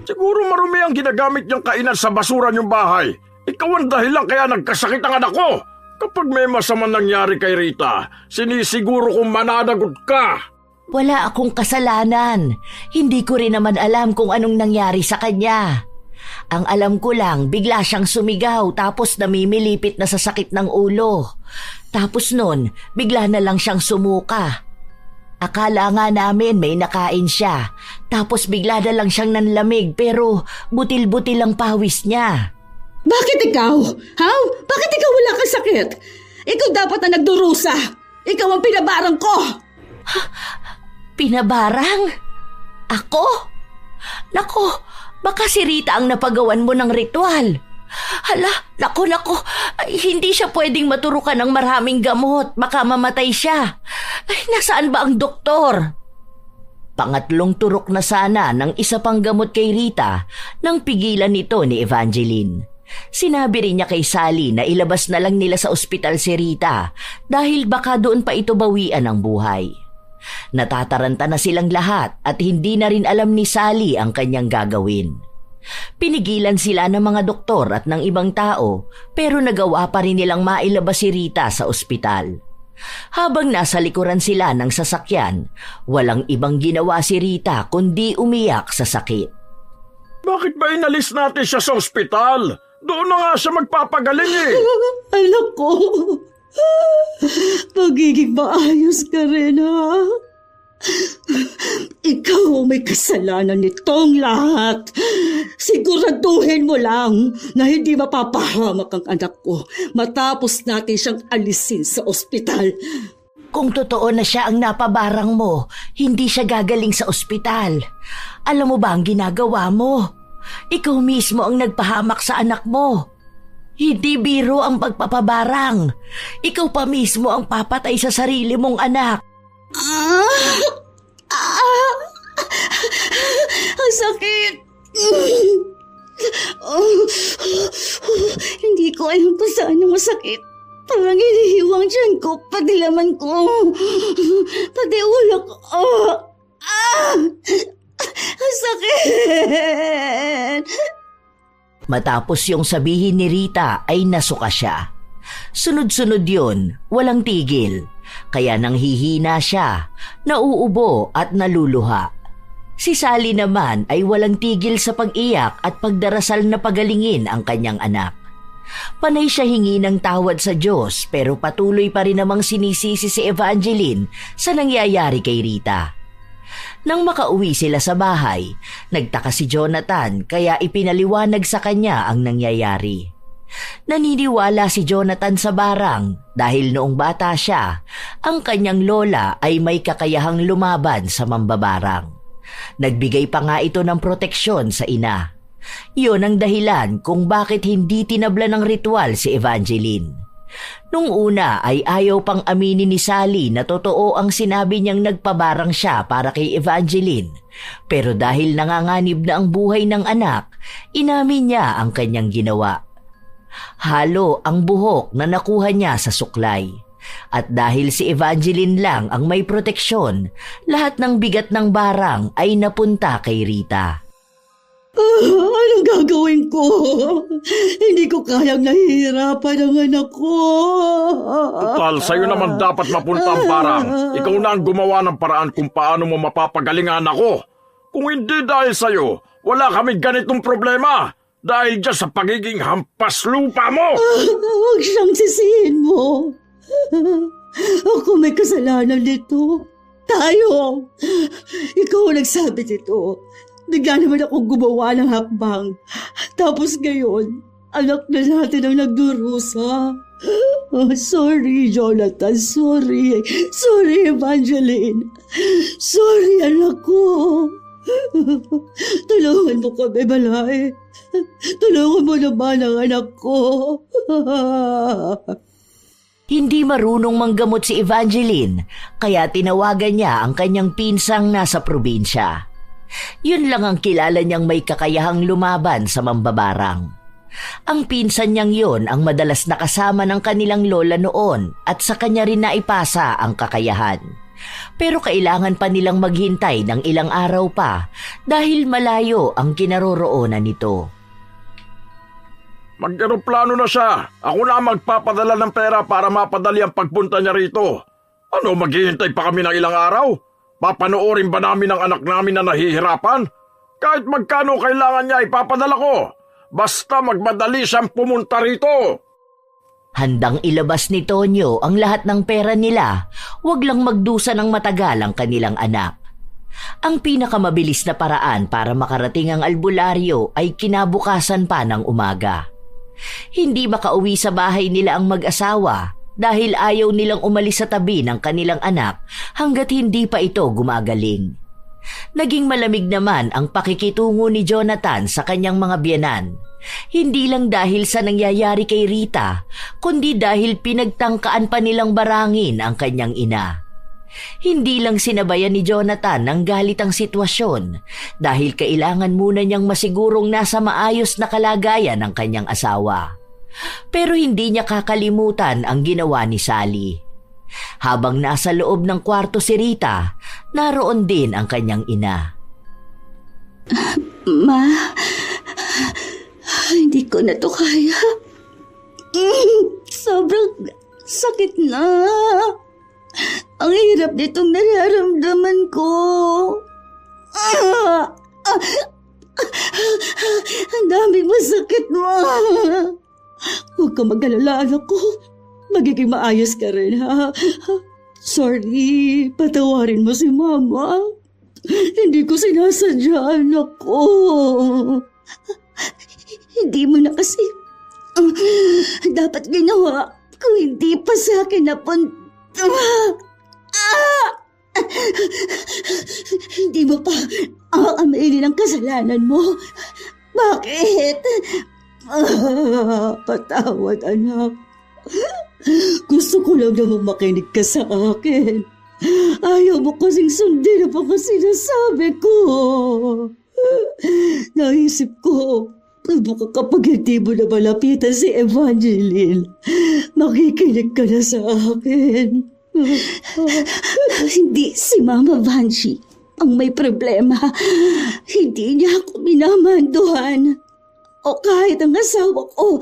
Siguro marumi ang ginagamit niyang kainan sa basura niyong bahay. Ikaw ang dahilan kaya nagkasakit ang anak ko. Kapag may masamang nangyari kay Rita, sinisiguro kong mananagot ka. Wala akong kasalanan. Hindi ko rin naman alam kung anong nangyari sa kanya. Ang alam ko lang, bigla siyang sumigaw tapos namimilipit na sa sakit ng ulo. Tapos nun, bigla na lang siyang sumuka. Akala nga namin may nakain siya. Tapos bigla na lang siyang nanlamig pero butil-butil ang pawis niya. Bakit ikaw? Ha? Bakit ikaw wala kang sakit? Ikaw dapat na nagdurusa. Ikaw ang pinabarang ko. Pinabarang? Ako? Nako, baka si Rita ang napagawan mo ng ritual. Hala, nako. Ay, hindi siya pwedeng maturukan ng maraming gamot. Baka mamatay siya. Ay, nasaan ba ang doktor? Pangatlong turok na sana ng isa pang gamot kay Rita nang pigilan nito ni Evangeline. Sinabi rin niya kay Sally na ilabas na lang nila sa ospital si Rita dahil baka doon pa ito bawian ng buhay. Natataranta na silang lahat at hindi na rin alam ni Sally ang kanyang gagawin. Pinigilan sila ng mga doktor at ng ibang tao pero nagawa pa rin nilang mailabas si Rita sa ospital. Habang nasa likuran sila ng sasakyan, walang ibang ginawa si Rita kundi umiyak sa sakit. Bakit ba inalis natin siya sa ospital? Doon na nga siya magpapagaling eh. Anak ko, magiging maayos ka rin, ha? Ikaw ang may kasalanan nitong lahat. Siguraduhin mo lang na hindi mapapahamak ang anak ko matapos natin siyang alisin sa ospital. Kung totoo na siya ang napabarang mo, hindi siya gagaling sa ospital. Alam mo ba ang ginagawa mo? Ikaw mismo ang nagpahamak sa anak mo. Hindi biro ang pagpapabarang. Ikaw pa mismo ang papatay sa sarili mong anak. Ang sakit! Hindi ko alam kung saan ang masakit. Parang hinihiwang tiyan ko, pati laman ko, pati ulo ko. Ang sakit! Matapos yung sabihin ni Rita ay nasuka siya. Sunod-sunod yun, walang tigil. Kaya nanghihina siya, nauubo at naluluha. Si Sally naman ay walang tigil sa pag-iyak at pagdarasal na pagalingin ang kanyang anak. Panay siya hingi ng tawad sa Diyos pero patuloy pa rin namang sinisisi si Evangeline sa nangyayari kay Rita. Nang makauwi sila sa bahay, nagtaka si Jonathan kaya ipinaliwanag sa kanya ang nangyayari. Naniniwala si Jonathan sa barang dahil noong bata siya, ang kanyang lola ay may kakayahang lumaban sa mambabarang. Nagbigay pa nga ito ng proteksyon sa ina. Yun ang dahilan kung bakit hindi tinabla ng ritual si Evangeline. Nung una ay ayaw pang aminin ni Sally na totoo ang sinabi niyang nagpabarang siya para kay Evangeline. Pero dahil nanganganib na ang buhay ng anak, inamin niya ang kanyang ginawa. Halo ang buhok na nakuha niya sa suklay. At dahil si Evangeline lang ang may proteksyon, lahat ng bigat ng barang ay napunta kay Rita. Anong gagawin ko? Hindi ko kayang nahihirapan ang anak ko. Total, sa'yo naman dapat mapunta ang barang. Ikaw na ang gumawa ng paraan kung paano mo mapapagaling ang anak ko. Kung hindi dahil sa'yo, wala kaming ganitong problema. Dahil dyan sa pagiging hampas lupa mo. Huwag siyang sisihin mo. Ako may kasalanan dito. Tayo. Ikaw ang nagsabi dito. Bigla naman akong gumawa ng hakbang. Tapos ngayon, anak na natin ang nagdurusa. Oh, sorry, Jonathan. Sorry. Sorry, Evangeline. Sorry, anak ko. Tulungan mo kami, Balay. Tulungan mo naman ang anak ko. Hindi marunong manggamot si Evangeline, kaya tinawagan niya ang kanyang pinsang nasa probinsya. Yun lang ang kilala niyang may kakayahang lumaban sa mambabarang. Ang pinsan niyang yon ang madalas nakasama ng kanilang lola noon at sa kanya rin naipasa ang kakayahan. Pero kailangan pa nilang maghintay ng ilang araw pa dahil malayo ang kinaroroonan nito. Mag-eroplano na siya. Ako na ang magpapadala ng pera para mapadali ang pagpunta niya rito. Ano, maghihintay pa kami ng ilang araw? Papanoorin ba namin ang anak namin na nahihirapan? Kahit magkano kailangan niya ipapadala ko. Basta magmadali siyang pumunta rito. Handang ilabas ni Tonyo ang lahat ng pera nila, wag lang magdusa ng matagal ang kanilang anak. Ang pinakamabilis na paraan para makarating ang albularyo ay kinabukasan pa ng umaga. Hindi makauwi sa bahay nila ang mag-asawa dahil ayaw nilang umalis sa tabi ng kanilang anak hanggat hindi pa ito gumagaling. Naging malamig naman ang pakikitungo ni Jonathan sa kanyang mga biyenan. Hindi lang dahil sa nangyayari kay Rita, kundi dahil pinagtangkaan pa nilang barangin ang kanyang ina. Hindi lang sinabayan ni Jonathan ang galit ang sitwasyon dahil kailangan muna niyang masigurong nasa maayos na kalagayan ng kanyang asawa. Pero hindi niya kakalimutan ang ginawa ni Sally. Habang nasa loob ng kwarto si Rita, naroon din ang kanyang ina. Ma, hindi ko na to kaya. Sobrang sakit na. Ang hirap nitong nararamdaman ko. Ang daming masakit, Ma. Huwag ka mag-alala, anak ko. Magiging maayos ka rin, ha? Sorry, patawarin mo si Mama. Hindi ko sinasadya, anak ko. Hindi mo na kasi dapat ginawa kung hindi pa sa akin napunta. Hindi mo pa aaminin ang kasalanan mo. Bakit? Patawad, anak. Gusto ko lang naman makinig ka sa akin. Ayaw mo kasing sundin ang mga sinasabi ko. Naisip ko, baka kapag hindi mo na malapitan si Evangeline, makikinig ka na sa akin. Hindi si Mama Vanshi ang may problema. Hindi niya ako minamanduhan. O kahit ang asawa ko,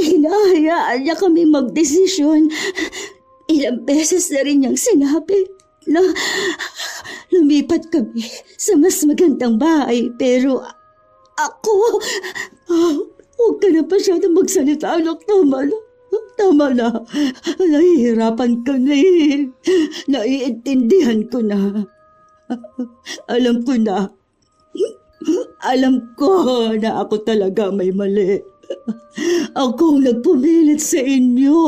hinahayaan niya kami magdesisyon. Ilang beses na rin niyang sinabi na lumipat kami sa mas magandang bahay. Pero ako, huwag ka na masyadong magsalita, anak. Tama na. Nahihirapan ka na eh. Naiintindihan ko na. Alam ko na. Alam ko na ako talaga may mali. Ako ang nagpumilit sa inyo.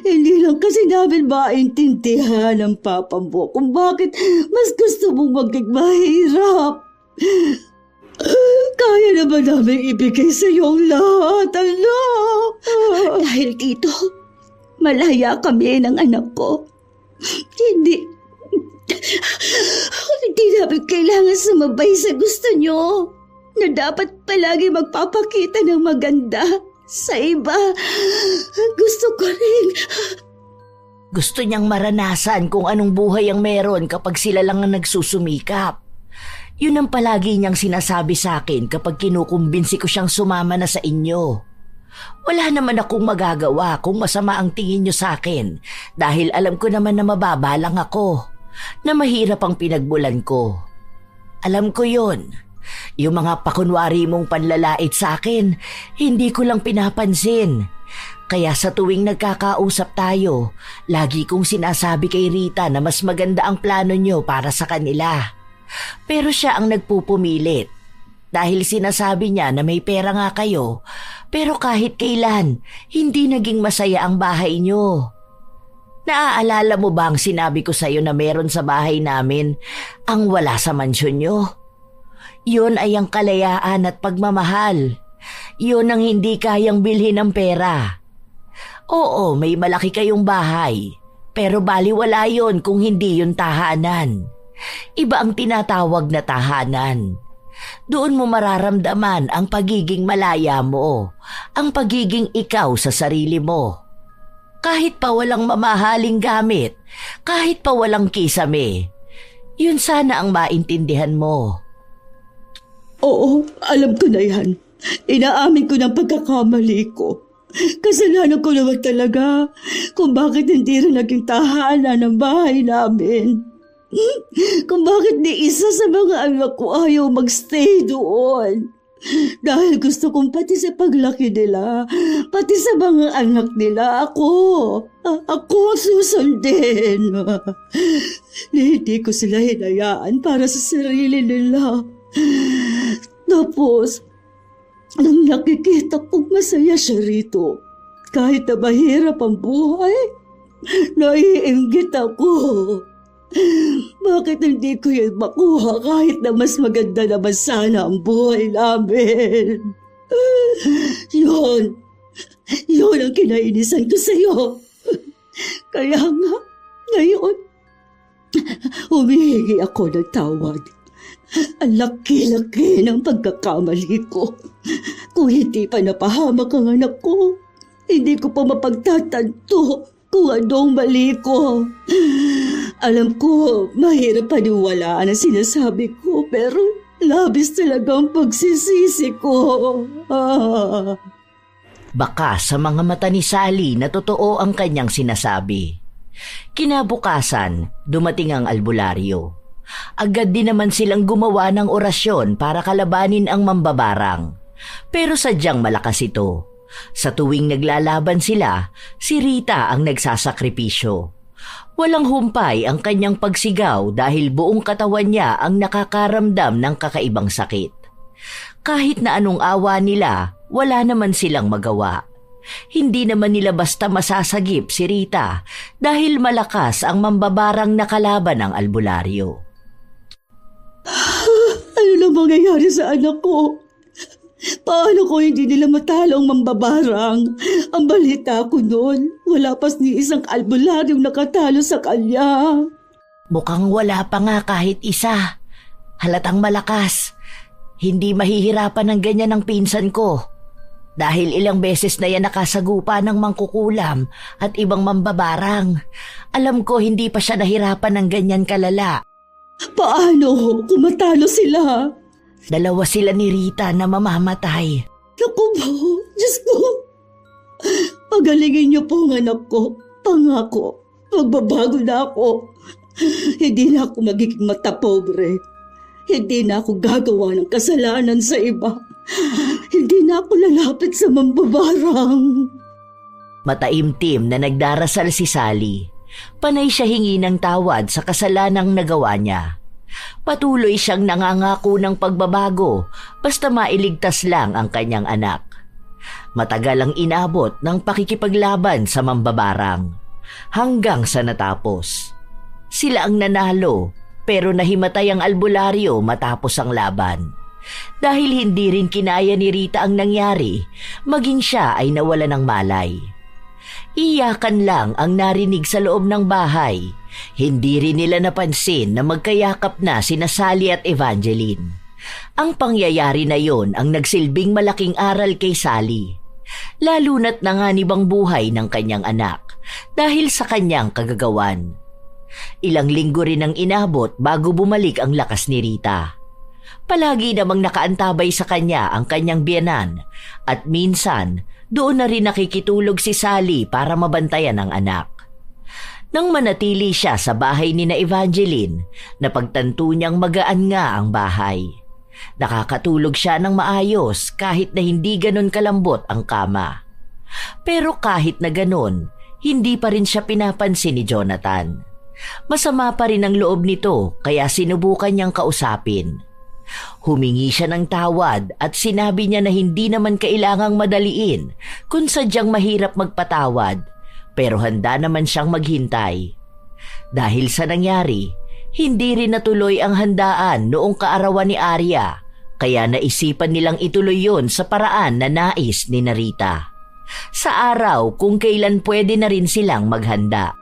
Hindi lang kasi namin maintindihan ang papa mo kung bakit mas gusto mong maging mahirap. Kaya naman namin ibigay sa iyo ang lahat, anak. Dahil dito, malaya kami ng anak ko. Hindi namin kailangan sumabay sa gusto nyo na dapat palagi magpapakita ng maganda sa iba. Gusto ko rin. Gusto niyang maranasan kung anong buhay ang meron kapag sila lang ang nagsusumikap. Yun ang palagi niyang sinasabi sa akin kapag kinukumbinsi ko siyang sumama na sa inyo. Wala naman akong magagawa kung masama ang tingin niyo sa akin dahil alam ko naman na mababa lang ako, na mahirap ang pinagmulan ko. Alam ko yun. Yung mga pakunwari mong panlalait sa akin, hindi ko lang pinapansin. Kaya sa tuwing nagkakausap tayo, lagi kong sinasabi kay Rita na mas maganda ang plano niyo para sa kanila. Pero siya ang nagpupumilit. Dahil sinasabi niya na may pera nga kayo, pero kahit kailan, hindi naging masaya ang bahay niyo. Naaalala mo ba ang sinabi ko sa'yo na meron sa bahay namin ang wala sa mansyon niyo? Yun ay ang kalayaan at pagmamahal. Yun ang hindi kayang bilhin ng pera. Oo, may malaki kayong bahay, pero baliwala yun kung hindi yun tahanan. Iba ang tinatawag na tahanan. Doon mo mararamdaman ang pagiging malaya mo, ang pagiging ikaw sa sarili mo. Kahit pa walang mamahaling gamit, kahit pa walang kisame, yun sana ang maintindihan mo. Oo, alam ko na yan. Inaamin ko ng pagkakamali ko. Kasalanan ko naman talaga kung bakit hindi rin naging tahanan ng bahay namin. Kung bakit ni isa sa mga anak ko ayaw magstay doon. Dahil gusto kong pati sa paglaki nila, pati sa mga anak nila, ako susundin. Hindi ko sila hinayaan para sa sarili nila. Tapos, nang nakikita kong masaya siya rito, kahit na mahirap ang buhay, naiinggit ako. Bakit hindi ko yan makuha kahit na mas maganda naman sana ang buhay namin? Yun ang kinainisan ko sa'yo. Kaya nga, ngayon, humihingi ako ng tawad. Ang laki-laki ng pagkakamali ko. Kung hindi pa napahamak ang anak ko, hindi ko pa mapagtatanto kung anong mali ko. Alam ko, mahirap paniwalaan ang sinasabi ko, pero labis talagang pagsisisi ko. Baka sa mga mata ni Sally na totoo ang kanyang sinasabi. Kinabukasan, dumating ang albularyo. Agad din naman silang gumawa ng orasyon para kalabanin ang mambabarang. Pero sadyang malakas ito. Sa tuwing naglalaban sila, si Rita ang nagsasakripisyo. Walang humpay ang kanyang pagsigaw dahil buong katawan niya ang nakakaramdam ng kakaibang sakit. Kahit na anong awa nila, wala naman silang magawa. Hindi naman nila basta masasagip si Rita dahil malakas ang mambabarang na kalaban ng albularyo. Ano na mangyayari sa anak ko? Paano ko hindi nila matalo ang mambabarang? Ang balita ko noon, wala pas ni isang albularyong nakatalo sa kanya. Mukhang wala pa nga kahit isa. Halatang malakas. Hindi mahihirapan ng ganyan ang pinsan ko. Dahil ilang beses na yan nakasagupa ng mangkukulam at ibang mambabarang. Alam ko hindi pa siya nahirapan ng ganyan kalala. Paano kung matalo sila? Dalawa sila ni Rita na mamamatay. Naku po, Diyos ko. Pagalingin niyo po ang anak ko. Pangako, magbabago na ako. Hindi na ako magiging matapobre. Hindi na ako gagawa ng kasalanan sa iba. Hindi na ako lalapit sa mambabarang. Mataimtim na nagdarasal si Sally. Panay siya hingi ng tawad sa kasalanang nagawa niya. Patuloy siyang nangangako ng pagbabago basta mailigtas lang ang kanyang anak. Matagal ang inabot ng pakikipaglaban sa mambabarang hanggang sa natapos. Sila ang nanalo pero nahimatay ang albularyo matapos ang laban. Dahil hindi rin kinaya ni Rita ang nangyari, maging siya ay nawala ng malay. Iyakan lang ang narinig sa loob ng bahay. Hindi rin nila napansin na magkayakap na sina Sally at Evangeline. Ang pangyayari na yon ang nagsilbing malaking aral kay Sally. Lalo na't nanganibang buhay ng kanyang anak dahil sa kanyang kagagawan. Ilang linggo rin ang inabot bago bumalik ang lakas ni Rita. Palagi namang nakaantabay sa kanya ang kanyang biyenan at minsan doon na rin nakikitulog si Sally para mabantayan ang anak. Nang manatili siya sa bahay ni na Evangeline, napagtanto niyang magaan nga ang bahay. Nakakatulog siya ng maayos kahit na hindi ganon kalambot ang kama. Pero kahit na ganon, hindi pa rin siya pinapansin ni Jonathan. Masama pa rin ang loob nito kaya sinubukan niyang kausapin. Humingi siya ng tawad at sinabi niya na hindi naman kailangang madaliin kung sadyang mahirap magpatawad, pero handa naman siyang maghintay. Dahil sa nangyari, Hindi rin natuloy ang handaan noong kaarawan ni Arya, kaya naisipan nilang ituloy yon sa paraan na nais ni Narita. Sa araw kung kailan pwede na rin silang maghanda.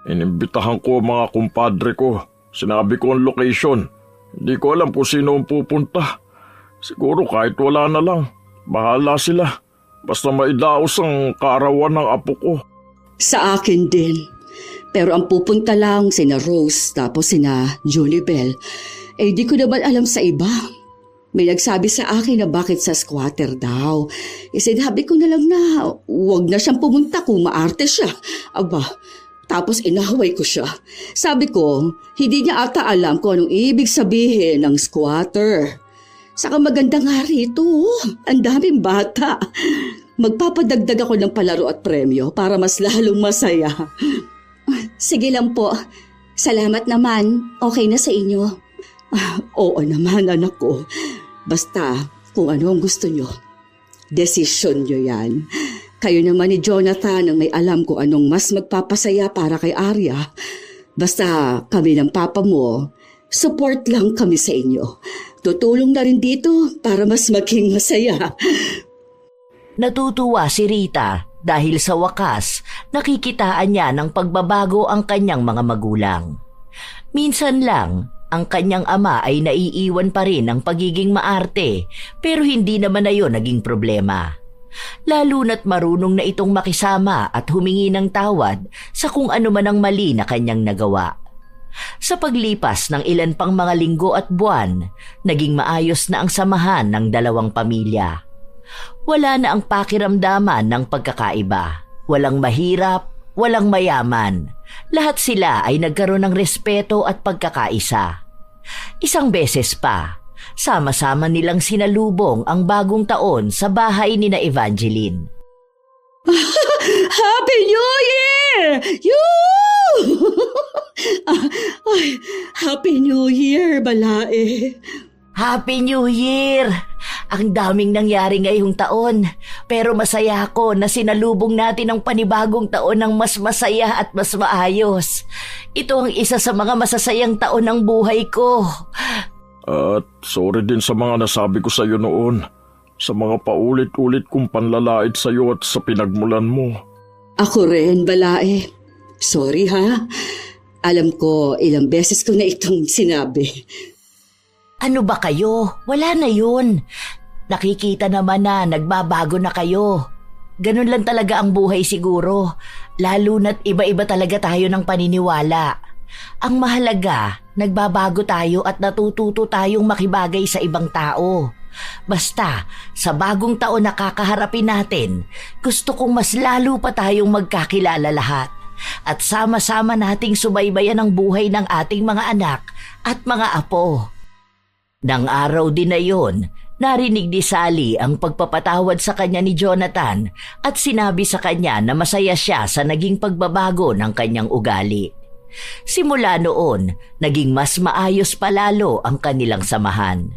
Inimbitahan ko ang mga kumpadre ko. Sinabi ko ang location. Hindi ko alam kung sino ang pupunta. Siguro kahit wala na lang. Bahala sila. Basta maidaos ang kaarawan ng apo ko. Sa akin din. Pero ang pupunta lang sina Rose tapos sina Junibel. Di ko naman alam sa iba. May nagsabi sa akin na bakit sa squatter daw. Sinabi ko na lang na huwag na siyang pumunta kung maarte siya. Aba, tapos inahaway ko siya. Sabi ko, hindi niya ata alam kung anong ibig sabihin ng squatter. Saka maganda nga rito, ang daming bata. Magpapadagdag ako ng palaro at premyo para mas lalong masaya. Sige lang po. Salamat naman. Okay na sa inyo. Oo naman, anak ko. Basta kung ano ang gusto nyo. Desisyon nyo yan. Kayo naman ni Jonathan ang may alam kung anong mas magpapasaya para kay Arya. Basta kami ng papa mo, support lang kami sa inyo. Tutulong na rin dito para mas maging masaya. Natutuwa si Rita dahil sa wakas nakikitaan niya ng pagbabago ang kanyang mga magulang. Minsan lang, ang kanyang ama ay naiiwan pa rin ng pagiging maarte pero hindi naman na yun naging problema. Lalo na't marunong na itong makisama at humingi ng tawad sa kung ano man ang mali na kanyang nagawa. Sa paglipas ng ilan pang mga linggo at buwan, naging maayos na ang samahan ng dalawang pamilya. Wala na ang pakiramdaman ng pagkakaiba. Walang mahirap, walang mayaman. Lahat sila ay nagkaroon ng respeto at pagkakaisa. Isang beses pa, sama-sama nilang sinalubong ang bagong taon sa bahay ni na Evangeline. Happy New Year! Happy New Year, Balae. Happy New Year! Ang daming nangyari ngayong taon, pero masaya ako na sinalubong natin ang panibagong taon ng mas masaya at mas maayos. Ito ang isa sa mga masasayang taon ng buhay ko. At sorry din sa mga nasabi ko sa iyo noon, sa mga paulit-ulit kong panlalait sa iyo at sa pinagmulan mo. Ako rin, Balae. Sorry ha. Alam ko ilang beses ko na itong sinabi. Ano ba kayo? Wala na yun. Nakikita naman na nagbabago na kayo. Ganun lang talaga ang buhay siguro. Lalo na't iba-iba talaga tayo ng paniniwala. Ang mahalaga, nagbabago tayo at natututo tayong makibagay sa ibang tao. Basta, sa bagong taon na kakaharapin natin, gusto kong mas lalo pa tayong magkakilala lahat. At sama-sama nating subaybayan ang buhay ng ating mga anak at mga apo. Nang araw din na yon, narinig ni Sally ang pagpapatawad sa kanya ni Jonathan at sinabi sa kanya na masaya siya sa naging pagbabago ng kanyang ugali. Simula noon, naging mas maayos palalo ang kanilang samahan.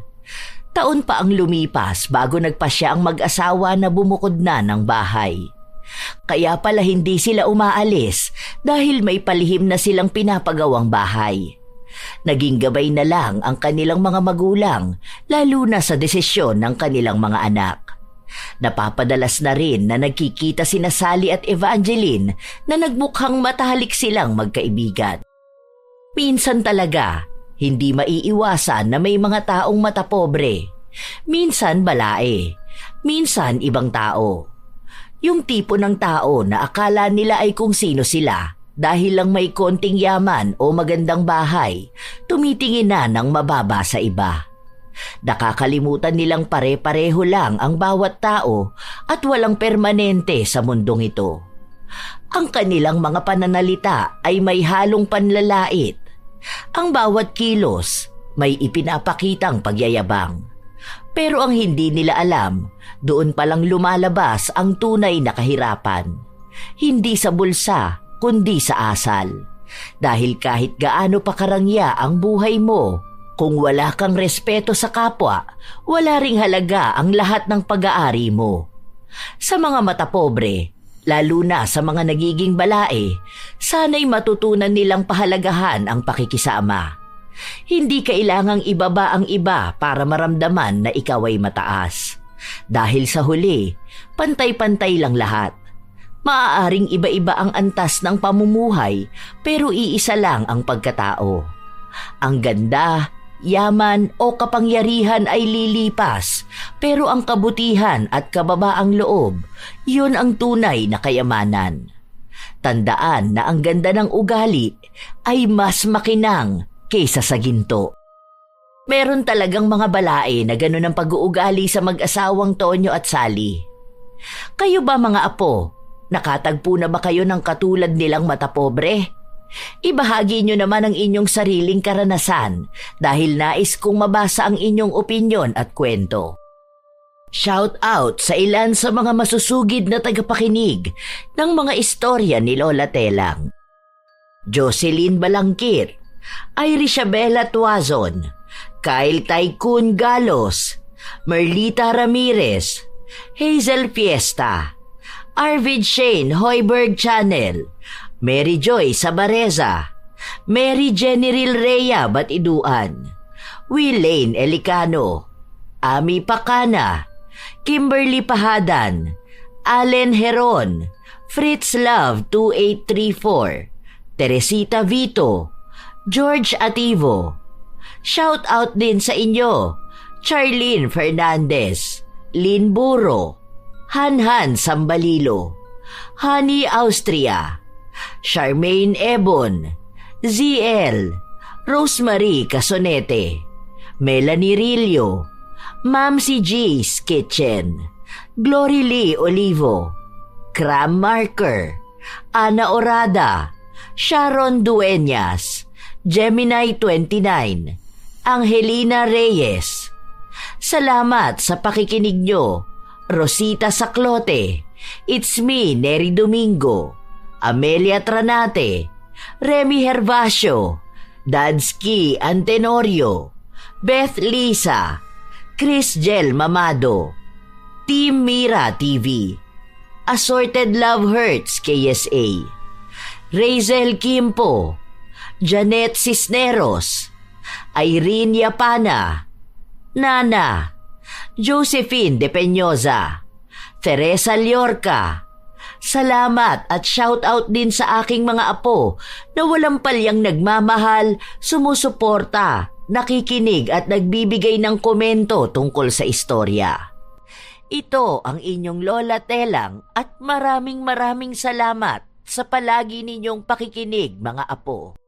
Taon pa ang lumipas bago nagpasya ang mag-asawa na bumukod na ng bahay. Kaya pala hindi sila umaalis dahil may palihim na silang pinapagawang bahay. Naging gabay na lang ang kanilang mga magulang, lalo na sa desisyon ng kanilang mga anak. Napapadalas na rin na nagkikita sina Sally at Evangeline na nagmukhang matalik silang magkaibigan. Minsan talaga, hindi maiiwasan na may mga taong matapobre. Minsan balae, minsan ibang tao. Yung tipo ng tao na akala nila ay kung sino sila. Dahil lang may konting yaman o magandang bahay, tumitingin na ng mababa sa iba. Nakakalimutan nilang pare-pareho lang ang bawat tao at walang permanente sa mundong ito. Ang kanilang mga pananalita ay may halong panlalait. Ang bawat kilos may ipinapakitang pagyayabang. Pero ang hindi nila alam, doon palang lumalabas ang tunay na kahirapan. Hindi sa bulsa, kundi sa asal. Dahil kahit gaano pa karangya ang buhay mo, kung wala kang respeto sa kapwa, wala ring halaga ang lahat ng pag-aari mo. Sa mga matapobre, Lalo na sa mga nagiging balae, sana'y matutunan nilang pahalagahan ang pakikisama. Hindi kailangang ibaba ang iba para maramdaman na ikaw ay mataas. Dahil sa huli, pantay-pantay lang lahat. Maaaring iba-iba ang antas ng pamumuhay pero iisa lang ang pagkatao. Ang ganda, yaman o kapangyarihan ay lilipas, pero ang kabutihan at kababaang loob, yun ang tunay na kayamanan. Tandaan na ang ganda ng ugali ay mas makinang kaysa sa ginto. Meron talagang mga balae na ganun ang pag-uugali sa mag-asawang Tonyo at Sally. Kayo ba mga apo, nakatagpo na ba kayo ng katulad nilang matapobre? Ibahagi nyo naman ang inyong sariling karanasan dahil nais kong mabasa ang inyong opinyon at kwento. Shout out sa ilan sa mga masusugid na tagapakinig ng mga istorya ni Lola Telang. Jocelyn Balangkir, Irisabela Tuazon, Kyle Tycoon Galos, Merlita Ramirez, Hazel Fiesta, Arvid Shane Hoiberg Channel, Mary Joy Sabareza, Mary Generil Rhea Batiduan, Willaine Elicano, Ami Pacana, Kimberly Pahadan, Allen Heron, Fritz Love 2834, Teresita Vito, George Ativo. Shout out din sa inyo, Charlene Fernandez, Lynn Buro, Hanhan Sambalilo, Honey Austria, Charmaine Ebon, ZL, Rosemary Casonete, Melanie Rillo, Mamsi G's Kitchen, Glory Lee Olivo, Cram Marker, Ana Orada, Sharon Dueñas, Gemini 29, Angelina Reyes. Salamat sa pakikinig nyo, Rosita Saclote, It's Me Neri Domingo, Amelia Tranate, Remy Hervasio, Dadsky Antenorio, Beth Lisa, Chris Gel Mamado, Team Mira TV, Assorted Love Hurts KSA, Razel Kimpo, Janet Cisneros, Irene Yapana, Nana, Josephine De Peñosa, Teresa Liorca. Salamat at shout out din sa aking mga apo na walang palyang nagmamahal, sumusuporta, nakikinig at nagbibigay ng komento tungkol sa istorya. Ito ang inyong Lola Telang at maraming salamat sa palagi ninyong pakikinig mga apo.